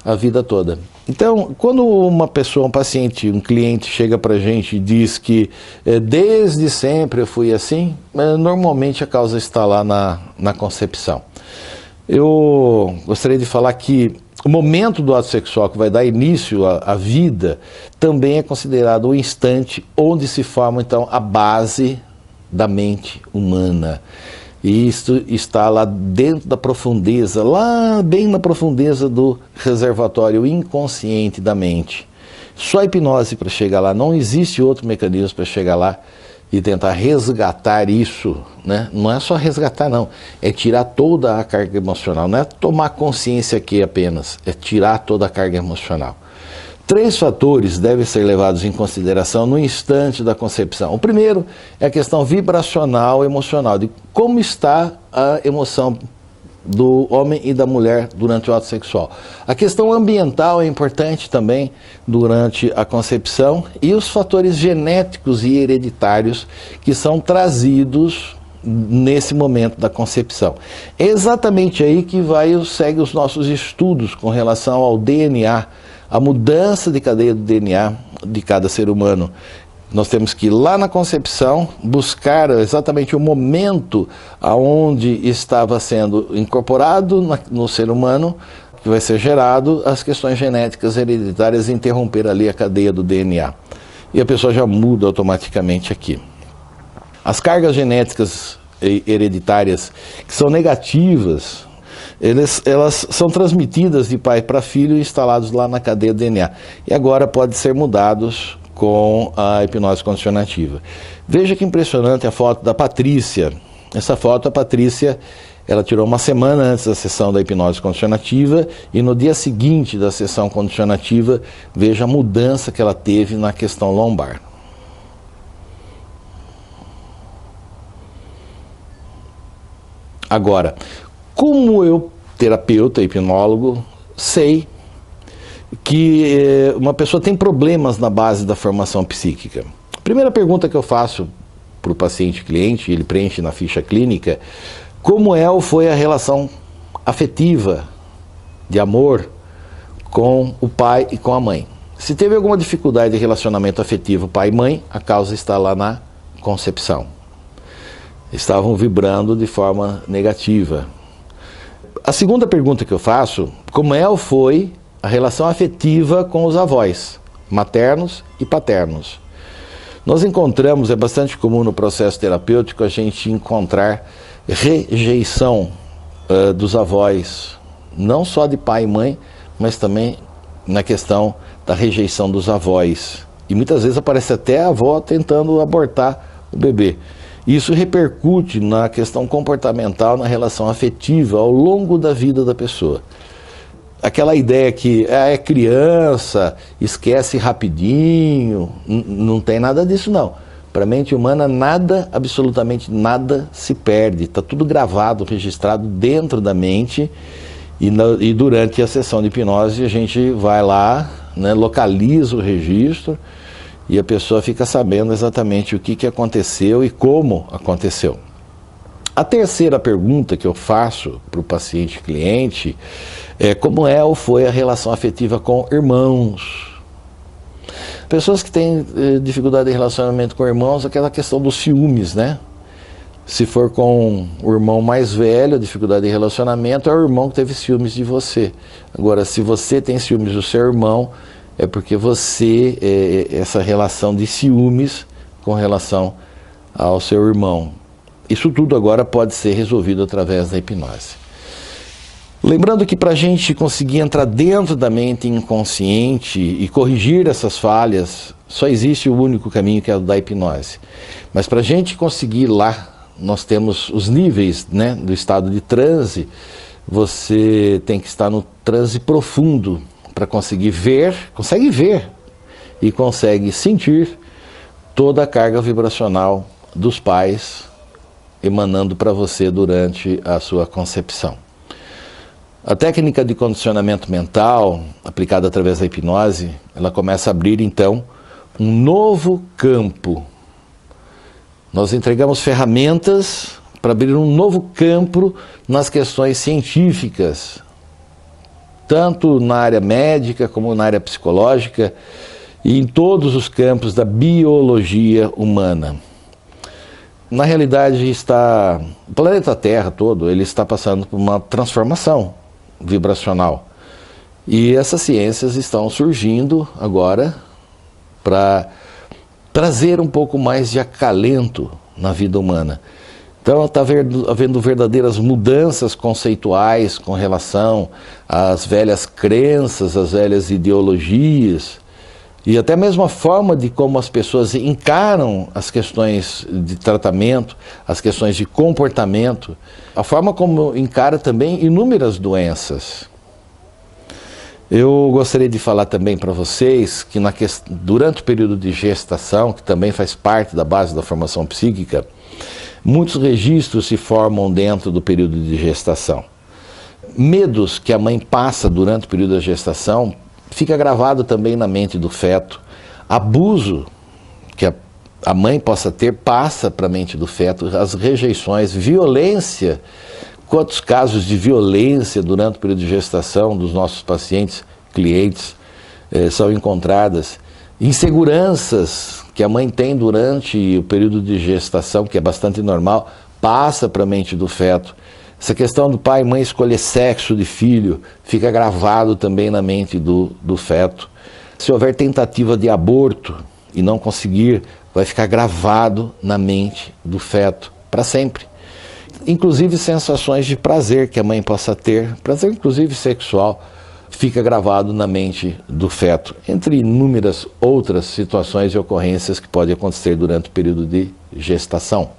a vida toda. Então, quando uma pessoa, um paciente, um cliente chega para a gente e diz que desde sempre eu fui assim, normalmente a causa está lá na concepção. Eu gostaria de falar que o momento do ato sexual que vai dar início à vida também é considerado o instante onde se forma então a base da mente humana. E isso está lá dentro da profundeza, lá bem na profundeza do reservatório inconsciente da mente. Só a hipnose para chegar lá, não existe outro mecanismo para chegar lá e tentar resgatar isso, né? Não é só resgatar não, é tirar toda a carga emocional, não é tomar consciência aqui apenas, é tirar toda a carga emocional. 3 fatores devem ser levados em consideração no instante da concepção. O primeiro é a questão vibracional emocional, de como está a emoção do homem e da mulher durante o ato sexual. A questão ambiental é importante também durante a concepção e os fatores genéticos e hereditários que são trazidos nesse momento da concepção. É exatamente aí que segue os nossos estudos com relação ao DNA, a mudança de cadeia do DNA de cada ser humano. Nós temos que ir lá na concepção, buscar exatamente o momento aonde estava sendo incorporado no ser humano, que vai ser gerado, as questões genéticas hereditárias, interromper ali a cadeia do DNA. E a pessoa já muda automaticamente aqui. As cargas genéticas hereditárias que são negativas, elas são transmitidas de pai para filho e instalados lá na cadeia do DNA. E agora pode ser mudados com a hipnose condicionativa. Veja que impressionante a foto da Patrícia. Essa foto, a Patrícia, ela tirou uma semana antes da sessão da hipnose condicionativa e no dia seguinte da sessão condicionativa, veja a mudança que ela teve na questão lombar. Agora, como eu, terapeuta, hipnólogo, sei que uma pessoa tem problemas na base da formação psíquica? A primeira pergunta que eu faço para o paciente cliente, ele preenche na ficha clínica, como foi a relação afetiva, de amor, com o pai e com a mãe? Se teve alguma dificuldade de relacionamento afetivo pai e mãe, a causa está lá na concepção. Estavam vibrando de forma negativa. A segunda pergunta que eu faço, como foi a relação afetiva com os avós, maternos e paternos? Nós encontramos, é bastante comum no processo terapêutico, a gente encontrar rejeição dos avós, não só de pai e mãe, mas também na questão da rejeição dos avós. E muitas vezes aparece até a avó tentando abortar o bebê. Isso repercute na questão comportamental, na relação afetiva ao longo da vida da pessoa. Aquela ideia que é criança, esquece rapidinho, não tem nada disso não. Para a mente humana nada, absolutamente nada se perde, está tudo gravado, registrado dentro da mente e durante a sessão de hipnose a gente vai lá, né, localiza o registro e a pessoa fica sabendo exatamente o que aconteceu e como aconteceu. A terceira pergunta que eu faço para o paciente cliente é como ou foi a relação afetiva com irmãos. Pessoas que têm dificuldade de relacionamento com irmãos, aquela questão dos ciúmes, né? Se for com o irmão mais velho, a dificuldade de relacionamento é o irmão que teve ciúmes de você. Agora, se você tem ciúmes do seu irmão, é porque você, essa relação de ciúmes com relação ao seu irmão. Isso tudo agora pode ser resolvido através da hipnose. Lembrando que para a gente conseguir entrar dentro da mente inconsciente e corrigir essas falhas, só existe o único caminho, que é o da hipnose. Mas para a gente conseguir ir lá, nós temos os níveis, né, do estado de transe. Você tem que estar no transe profundo para conseguir ver, consegue ver e consegue sentir toda a carga vibracional dos pais emanando para você durante a sua concepção. A técnica de condicionamento mental, aplicada através da hipnose, ela começa a abrir então um novo campo. Nós entregamos ferramentas para abrir um novo campo nas questões científicas tanto na área médica como na área psicológica e em todos os campos da biologia humana. Na realidade, o planeta Terra todo, ele está passando por uma transformação vibracional. E essas ciências estão surgindo agora para trazer um pouco mais de acalento na vida humana. Então está havendo verdadeiras mudanças conceituais com relação às velhas crenças, às velhas ideologias, e até mesmo a forma de como as pessoas encaram as questões de tratamento, as questões de comportamento, a forma como encara também inúmeras doenças. Eu gostaria de falar também para vocês que durante o período de gestação, que também faz parte da base da formação psíquica, muitos registros se formam dentro do período de gestação. Medos que a mãe passa durante o período da gestação fica gravado também na mente do feto. Abuso que a mãe possa ter passa para a mente do feto. As rejeições, violência. Quantos casos de violência durante o período de gestação dos nossos pacientes, clientes, são encontradas? Inseguranças que a mãe tem durante o período de gestação, que é bastante normal, passa para a mente do feto. Essa questão do pai e mãe escolher sexo de filho fica gravado também na mente do feto. Se houver tentativa de aborto e não conseguir, vai ficar gravado na mente do feto para sempre. Inclusive sensações de prazer que a mãe possa ter, prazer inclusive sexual, fica gravado na mente do feto, entre inúmeras outras situações e ocorrências que podem acontecer durante o período de gestação.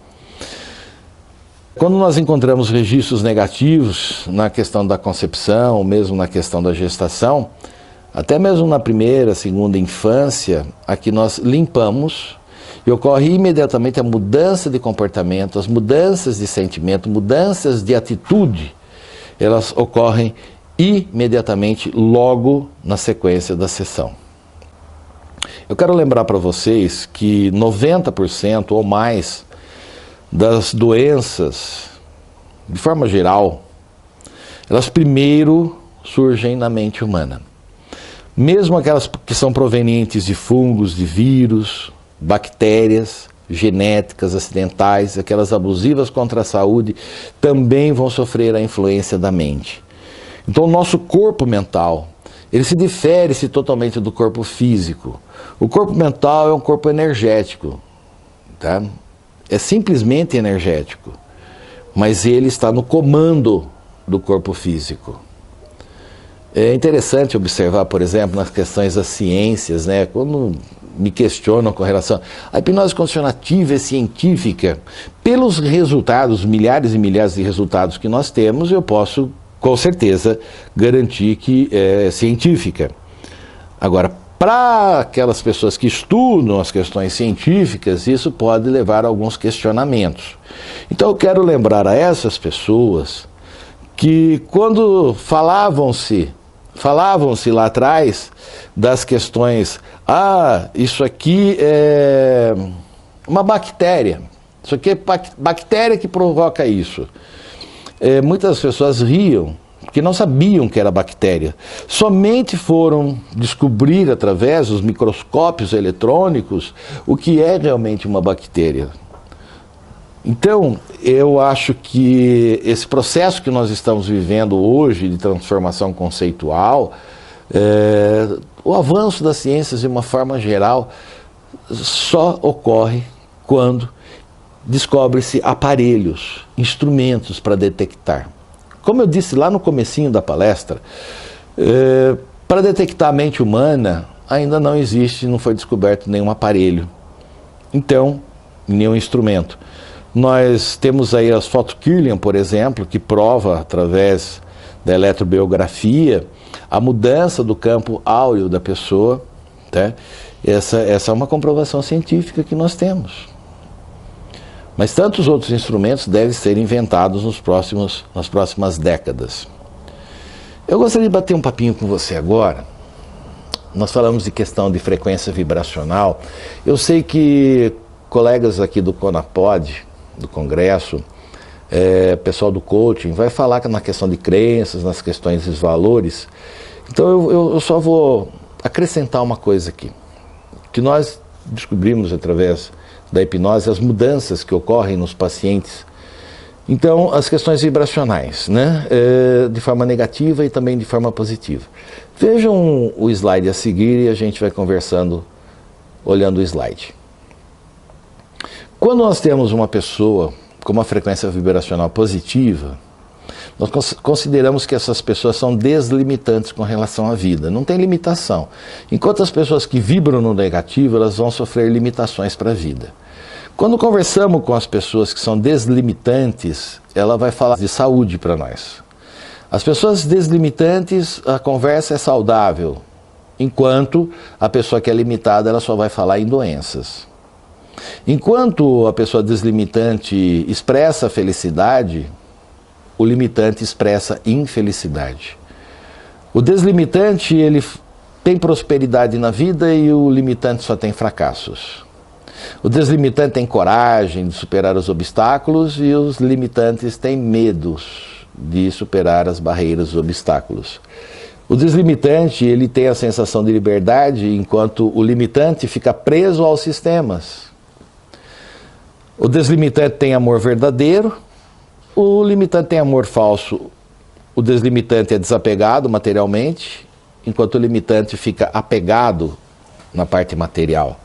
Quando nós encontramos registros negativos na questão da concepção, ou mesmo na questão da gestação, até mesmo na primeira, segunda infância, aqui nós limpamos e ocorre imediatamente a mudança de comportamento, as mudanças de sentimento, mudanças de atitude, elas ocorrem imediatamente logo na sequência da sessão. Eu quero lembrar para vocês que 90% ou mais das doenças, de forma geral, elas primeiro surgem na mente humana. Mesmo aquelas que são provenientes de fungos, de vírus, bactérias genéticas, acidentais, aquelas abusivas contra a saúde, também vão sofrer a influência da mente. Então o nosso corpo mental, ele se difere-se totalmente do corpo físico. O corpo mental é um corpo energético, tá? É simplesmente energético, mas ele está no comando do corpo físico. É interessante observar, por exemplo, nas questões das ciências, né, quando me questionam com relação à hipnose condicionativa é científica, pelos resultados, milhares e milhares de resultados que nós temos, eu posso com certeza garantir que é científica. Agora, para aquelas pessoas que estudam as questões científicas, isso pode levar a alguns questionamentos. Então eu quero lembrar a essas pessoas que quando falavam-se lá atrás das questões, isso aqui é uma bactéria, isso aqui é bactéria que provoca isso. Muitas pessoas riam, que não sabiam que era bactéria. Somente foram descobrir através dos microscópios eletrônicos o que é realmente uma bactéria. Então, eu acho que esse processo que nós estamos vivendo hoje de transformação conceitual, o avanço das ciências de uma forma geral, só ocorre quando descobre-se aparelhos, instrumentos para detectar. Como eu disse lá no comecinho da palestra, para detectar a mente humana ainda não existe, não foi descoberto nenhum aparelho, então nenhum instrumento. Nós temos aí as Foto-Kirlian, por exemplo, que prova através da eletrobiografia a mudança do campo áureo da pessoa, tá? Essa é uma comprovação científica que nós temos. Mas tantos outros instrumentos devem ser inventados nas próximas décadas. Eu gostaria de bater um papinho com você agora. Nós falamos de questão de frequência vibracional. Eu sei que colegas aqui do CONAPOD, do Congresso, pessoal do coaching, vai falar na questão de crenças, nas questões dos valores. Então eu só vou acrescentar uma coisa aqui, que nós descobrimos através da hipnose as mudanças que ocorrem nos pacientes. Então, as questões vibracionais, né? De forma negativa e também de forma positiva. Vejam o slide a seguir e a gente vai conversando olhando o slide. Quando nós temos uma pessoa com uma frequência vibracional positiva, nós consideramos que essas pessoas são deslimitantes com relação à vida, não tem limitação. Enquanto as pessoas que vibram no negativo, elas vão sofrer limitações para a vida. Quando conversamos com as pessoas que são deslimitantes, ela vai falar de saúde para nós. As pessoas deslimitantes, a conversa é saudável, enquanto a pessoa que é limitada, ela só vai falar em doenças. Enquanto a pessoa deslimitante expressa felicidade, o limitante expressa infelicidade. O deslimitante, ele tem prosperidade na vida e o limitante só tem fracassos. O deslimitante tem coragem de superar os obstáculos e os limitantes têm medos de superar as barreiras, os obstáculos. O deslimitante, ele tem a sensação de liberdade, enquanto o limitante fica preso aos sistemas. O deslimitante tem amor verdadeiro, o limitante tem amor falso. O deslimitante é desapegado materialmente, enquanto o limitante fica apegado na parte material.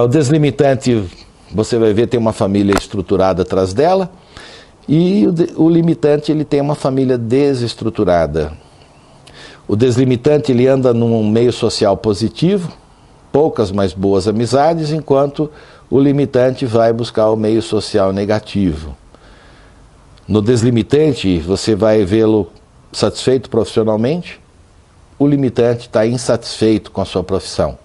O deslimitante, você vai ver, tem uma família estruturada atrás dela, e o limitante, ele tem uma família desestruturada. O deslimitante, ele anda num meio social positivo, poucas, mas boas amizades, enquanto o limitante vai buscar o meio social negativo. No deslimitante, você vai vê-lo satisfeito profissionalmente, o limitante está insatisfeito com a sua profissão.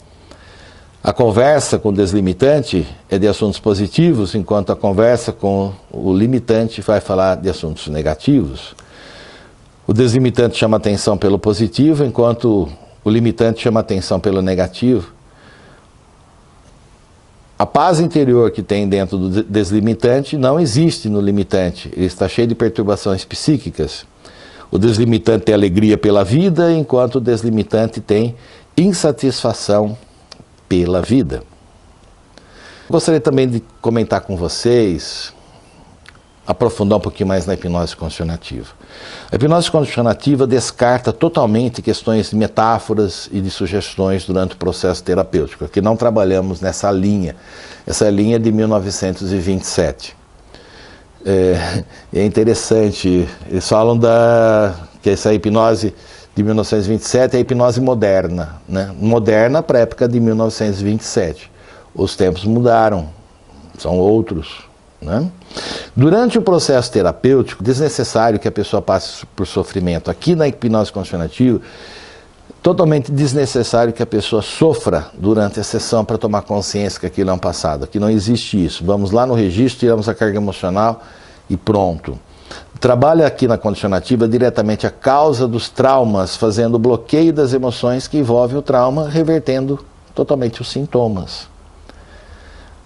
A conversa com o deslimitante é de assuntos positivos, enquanto a conversa com o limitante vai falar de assuntos negativos. O deslimitante chama atenção pelo positivo, enquanto o limitante chama atenção pelo negativo. A paz interior que tem dentro do deslimitante não existe no limitante, ele está cheio de perturbações psíquicas. O deslimitante tem alegria pela vida, enquanto o deslimitante tem insatisfação pela vida. Gostaria também de comentar com vocês, aprofundar um pouquinho mais na hipnose condicionativa. A hipnose condicionativa descarta totalmente questões de metáforas e de sugestões durante o processo terapêutico. Aqui não trabalhamos nessa linha. Essa linha é de 1927. É interessante, eles falam que essa hipnose de 1927 é a hipnose moderna, né? Moderna para a época de 1927. Os tempos mudaram, são outros, né? Durante o processo terapêutico, desnecessário que a pessoa passe por sofrimento. Aqui na hipnose condicionativa, totalmente desnecessário que a pessoa sofra durante a sessão para tomar consciência que aquilo é um passado. Aqui não existe isso. Vamos lá no registro, tiramos a carga emocional e pronto. Trabalha aqui na condicionativa diretamente a causa dos traumas, fazendo o bloqueio das emoções que envolvem o trauma, revertendo totalmente os sintomas.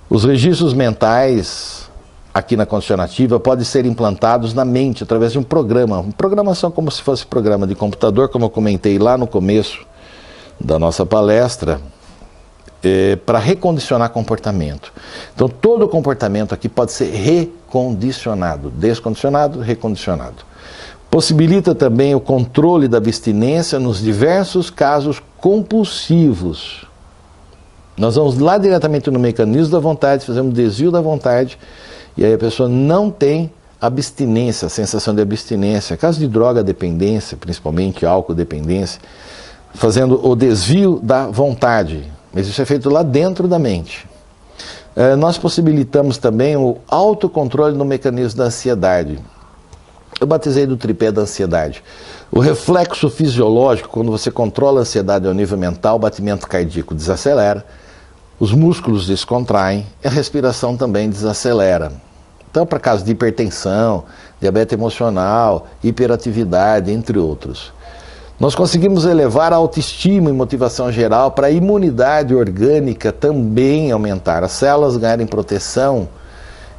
Os registros mentais aqui na condicionativa podem ser implantados na mente através de um programa. Uma programação como se fosse programa de computador, como eu comentei lá no começo da nossa palestra, para recondicionar comportamento. Então todo comportamento aqui pode ser recondicionado, descondicionado, recondicionado. Possibilita também o controle da abstinência nos diversos casos compulsivos. Nós vamos lá diretamente no mecanismo da vontade, fazemos desvio da vontade, e aí a pessoa não tem abstinência, sensação de abstinência. Caso de droga dependência, principalmente álcool dependência, fazendo o desvio da vontade. Mas isso é feito lá dentro da mente. Nós possibilitamos também o autocontrole no mecanismo da ansiedade. Eu batizei do tripé da ansiedade. O reflexo fisiológico, quando você controla a ansiedade ao nível mental, o batimento cardíaco desacelera, os músculos descontraem e a respiração também desacelera. Então, para casos de hipertensão, diabetes emocional, hiperatividade, entre outros. Nós conseguimos elevar a autoestima e motivação geral para a imunidade orgânica também aumentar. As células ganharem proteção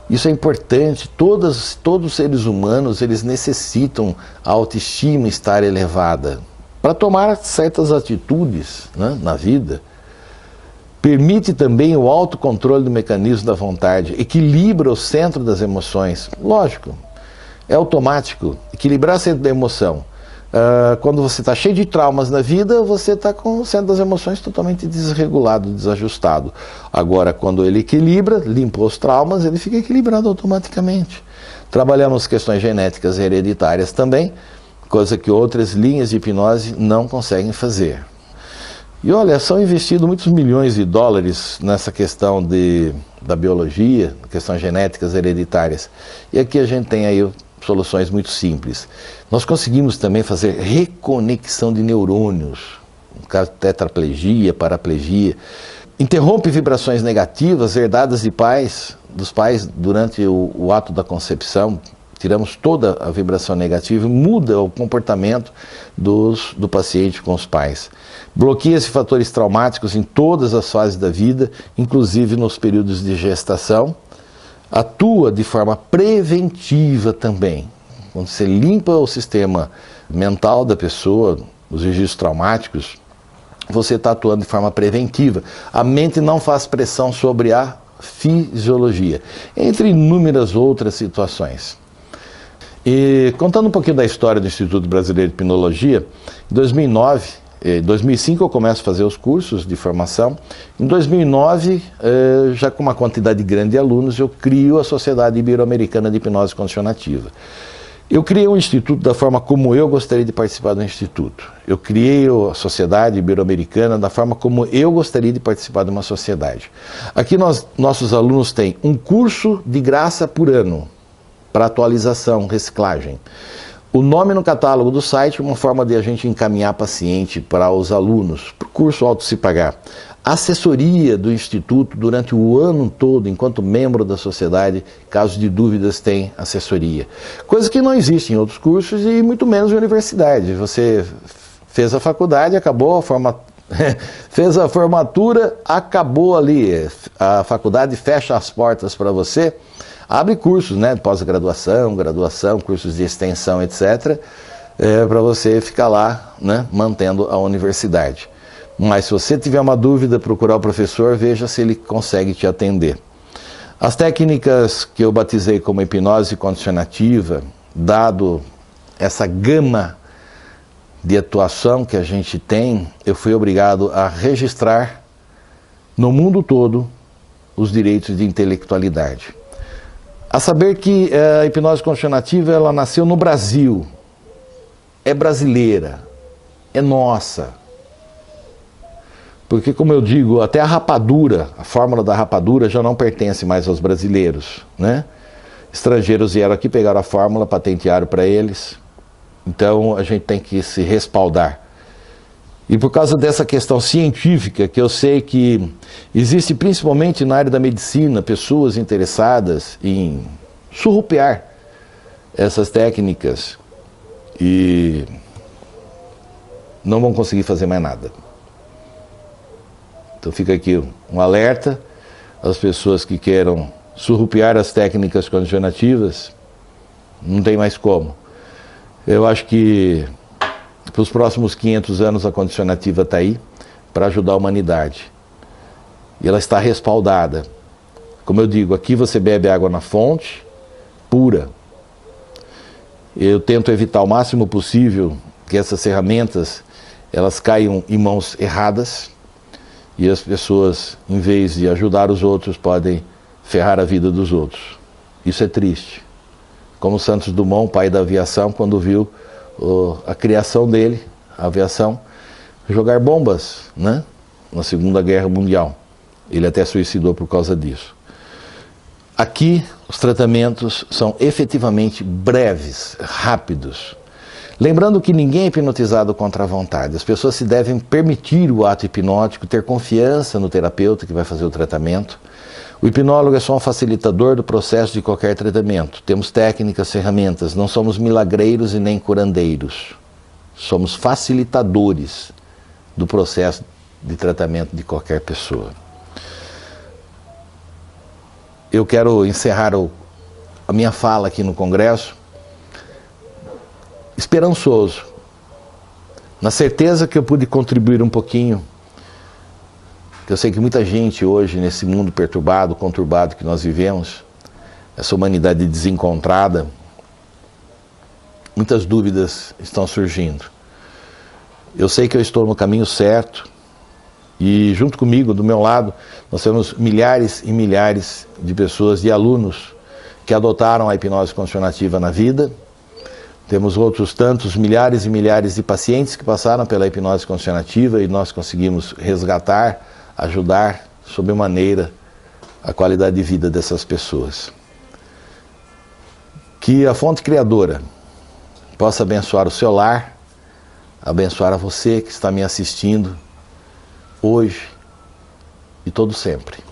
Isso é importante. Todos os seres humanos, eles necessitam a autoestima estar elevada para tomar certas atitudes, né, na vida. Permite também o autocontrole do mecanismo da vontade, equilibra o centro das emoções. Lógico, é automático, equilibrar o centro da emoção. Quando você está cheio de traumas na vida, você está com o centro das emoções totalmente desregulado, desajustado. Agora, quando ele equilibra, limpa os traumas, ele fica equilibrado automaticamente. Trabalhamos questões genéticas hereditárias também, coisa que outras linhas de hipnose não conseguem fazer. E olha, são investidos muitos milhões de dólares nessa questão da biologia, questões genéticas hereditárias. E aqui a gente tem aí soluções muito simples. Nós conseguimos também fazer reconexão de neurônios, tetraplegia, paraplegia. Interrompe vibrações negativas herdadas dos pais durante o ato da concepção. Tiramos toda a vibração negativa e muda o comportamento do paciente com os pais. Bloqueia-se fatores traumáticos em todas as fases da vida, inclusive nos períodos de gestação. Atua de forma preventiva também. Quando você limpa o sistema mental da pessoa, os registros traumáticos, você está atuando de forma preventiva. A mente não faz pressão sobre a fisiologia, entre inúmeras outras situações. E contando um pouquinho da história do Instituto Brasileiro de Hipnologia, em 2005 eu começo a fazer os cursos de formação. Em 2009, já com uma quantidade grande de alunos, eu crio a Sociedade Ibero-Americana de Hipnose Condicionativa. Eu criei um instituto da forma como eu gostaria de participar do instituto. Eu criei a Sociedade Ibero-Americana da forma como eu gostaria de participar de uma sociedade. Aqui nossos alunos têm um curso de graça por ano, para atualização, reciclagem. O nome no catálogo do site é uma forma de a gente encaminhar paciente para os alunos, para o curso auto se pagar. Assessoria do Instituto durante o ano todo, enquanto membro da sociedade, caso de dúvidas tem assessoria. Coisa que não existe em outros cursos e muito menos em universidade. Você fez a faculdade, acabou fez a formatura, acabou ali. A faculdade fecha as portas para você. Abre cursos, né, pós-graduação, graduação, cursos de extensão, etc., para você ficar lá, né, mantendo a universidade. Mas se você tiver uma dúvida, procurar o professor, veja se ele consegue te atender. As técnicas que eu batizei como hipnose condicionativa, dado essa gama de atuação que a gente tem, eu fui obrigado a registrar no mundo todo os direitos de intelectualidade. A saber que a hipnose condicionativa, ela nasceu no Brasil, é brasileira, é nossa. Porque, como eu digo, até a rapadura, a fórmula da rapadura já não pertence mais aos brasileiros, né? Estrangeiros vieram aqui, pegaram a fórmula, patentearam para eles, então a gente tem que se respaldar. E por causa dessa questão científica, que eu sei que existe principalmente na área da medicina, pessoas interessadas em surrupiar essas técnicas e não vão conseguir fazer mais nada. Então fica aqui um alerta às pessoas que queiram surrupiar as técnicas condicionativas, não tem mais como. Eu acho que para os próximos 500 anos a condicionativa está aí para ajudar a humanidade. E ela está respaldada. Como eu digo, aqui você bebe água na fonte, pura. Eu tento evitar o máximo possível que essas ferramentas elas caiam em mãos erradas e as pessoas, em vez de ajudar os outros, podem ferrar a vida dos outros. Isso é triste. Como Santos Dumont, pai da aviação, quando viu a criação dele, a aviação, jogar bombas, né, na Segunda Guerra Mundial. Ele até suicidou por causa disso. Aqui, os tratamentos são efetivamente breves, rápidos. Lembrando que ninguém é hipnotizado contra a vontade. As pessoas se devem permitir o ato hipnótico, ter confiança no terapeuta que vai fazer o tratamento. O hipnólogo é só um facilitador do processo de qualquer tratamento. Temos técnicas, ferramentas, não somos milagreiros e nem curandeiros. Somos facilitadores do processo de tratamento de qualquer pessoa. Eu quero encerrar a minha fala aqui no Congresso esperançoso, na certeza que eu pude contribuir um pouquinho, que eu sei que muita gente hoje, nesse mundo perturbado, conturbado que nós vivemos, essa humanidade desencontrada, muitas dúvidas estão surgindo. Eu sei que eu estou no caminho certo e junto comigo, do meu lado, nós temos milhares e milhares de pessoas, de alunos que adotaram a hipnose condicionativa na vida. Temos outros tantos, milhares e milhares de pacientes que passaram pela hipnose condicionativa e nós conseguimos resgatar, ajudar, sobremaneira, a qualidade de vida dessas pessoas. Que a fonte criadora possa abençoar o seu lar, abençoar a você que está me assistindo hoje e todo sempre.